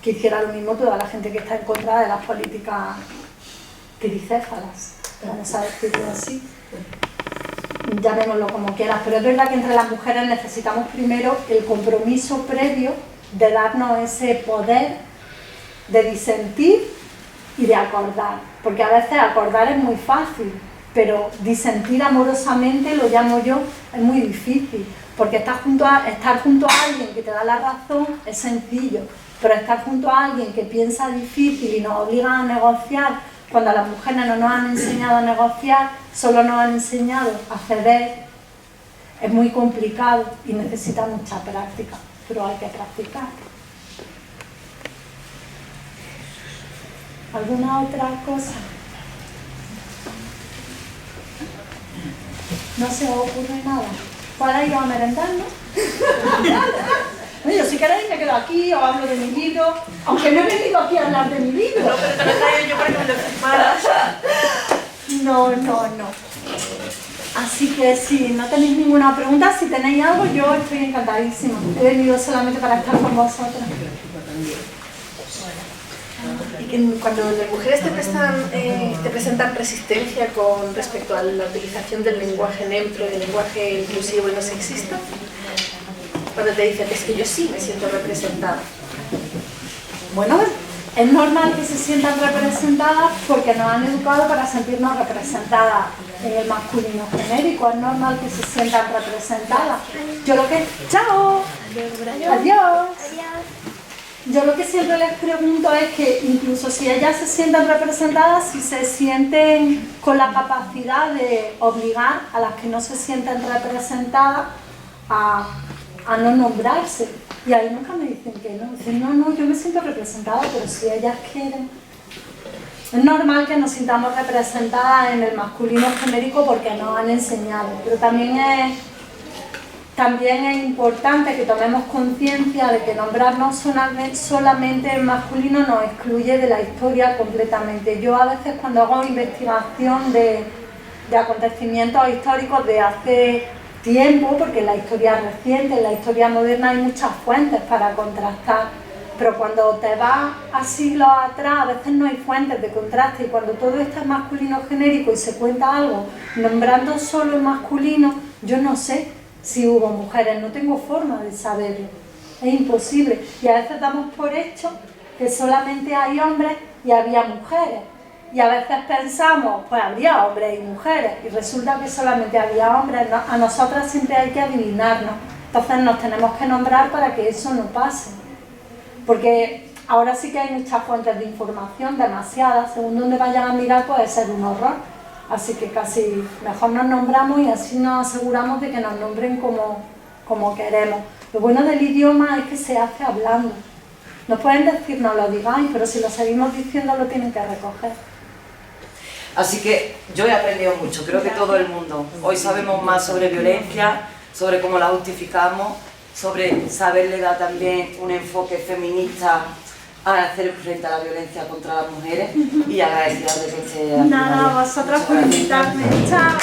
que hiciera lo mismo toda la gente que está en contra de las políticas tricéfalas, vamos a decirlo así. Llamémoslo como quieras, pero es verdad que entre las mujeres necesitamos primero el compromiso previo de darnos ese poder de disentir y de acordar, porque a veces acordar es muy fácil, pero disentir amorosamente, lo llamo yo, es muy difícil, porque estar junto a alguien que te da la razón es sencillo, pero estar junto a alguien que piensa difícil y nos obliga a negociar Cuando a las mujeres no nos han enseñado a negociar, solo nos han enseñado a ceder, es muy complicado y necesita mucha práctica, pero hay que practicar. ¿Alguna otra cosa? No se os ocurre nada. ¿Para ir a merendar, no? Yo, si queréis, me quedo aquí, os hablo de mi libro, aunque no he venido aquí a hablar de mi libro. No, pero te lo traigo yo para que me lo firmaras. No. Así que si no tenéis ninguna pregunta, si tenéis algo, yo estoy encantadísima. He venido solamente para estar con vosotros. Y que cuando las mujeres te presentan resistencia con respecto a la utilización del lenguaje neutro, del lenguaje inclusivo y no sexista, cuando te dicen, es que yo sí me siento representada. Bueno, es normal que se sientan representadas porque nos han educado para sentirnos representadas en el masculino genérico. Es normal que se sientan representadas. Yo lo que... ¡Chao! Adiós. Yo lo que siempre les pregunto es que incluso si ellas se sienten representadas, si se sienten con la capacidad de obligar a las que no se sienten representadas a no nombrarse. Y ahí nunca me dicen que no. Dicen, no, yo me siento representada, pero si ellas quieren. Es normal que nos sintamos representadas en el masculino genérico porque nos han enseñado, pero también es importante que tomemos conciencia de que nombrarnos solamente en masculino nos excluye de la historia completamente. Yo a veces cuando hago investigación de acontecimientos históricos de hace tiempo, porque en la historia reciente, en la historia moderna hay muchas fuentes para contrastar, pero cuando te vas a siglos atrás a veces no hay fuentes de contraste, y cuando todo está en masculino genérico y se cuenta algo nombrando solo el masculino, yo no sé si hubo mujeres, no tengo forma de saberlo, es imposible, y a veces damos por hecho que solamente hay hombres y había mujeres, y a veces pensamos, pues habría hombres y mujeres, y resulta que solamente había hombres. A nosotras siempre hay que adivinarnos, entonces nos tenemos que nombrar para que eso no pase, porque ahora sí que hay muchas fuentes de información, demasiadas, según donde vayan a mirar puede ser un horror. Así que casi mejor nos nombramos y así nos aseguramos de que nos nombren como queremos. Lo bueno del idioma es que se hace hablando. Nos pueden decir no lo digáis, pero si lo seguimos diciendo lo tienen que recoger. Así que yo he aprendido mucho, creo que todo el mundo. Hoy sabemos más sobre violencia, sobre cómo la justificamos, sobre saberle dar también un enfoque feminista a hacer frente a la violencia contra las mujeres y agradecida de que esté aquí. Nada, vosotras por invitarme. Chao.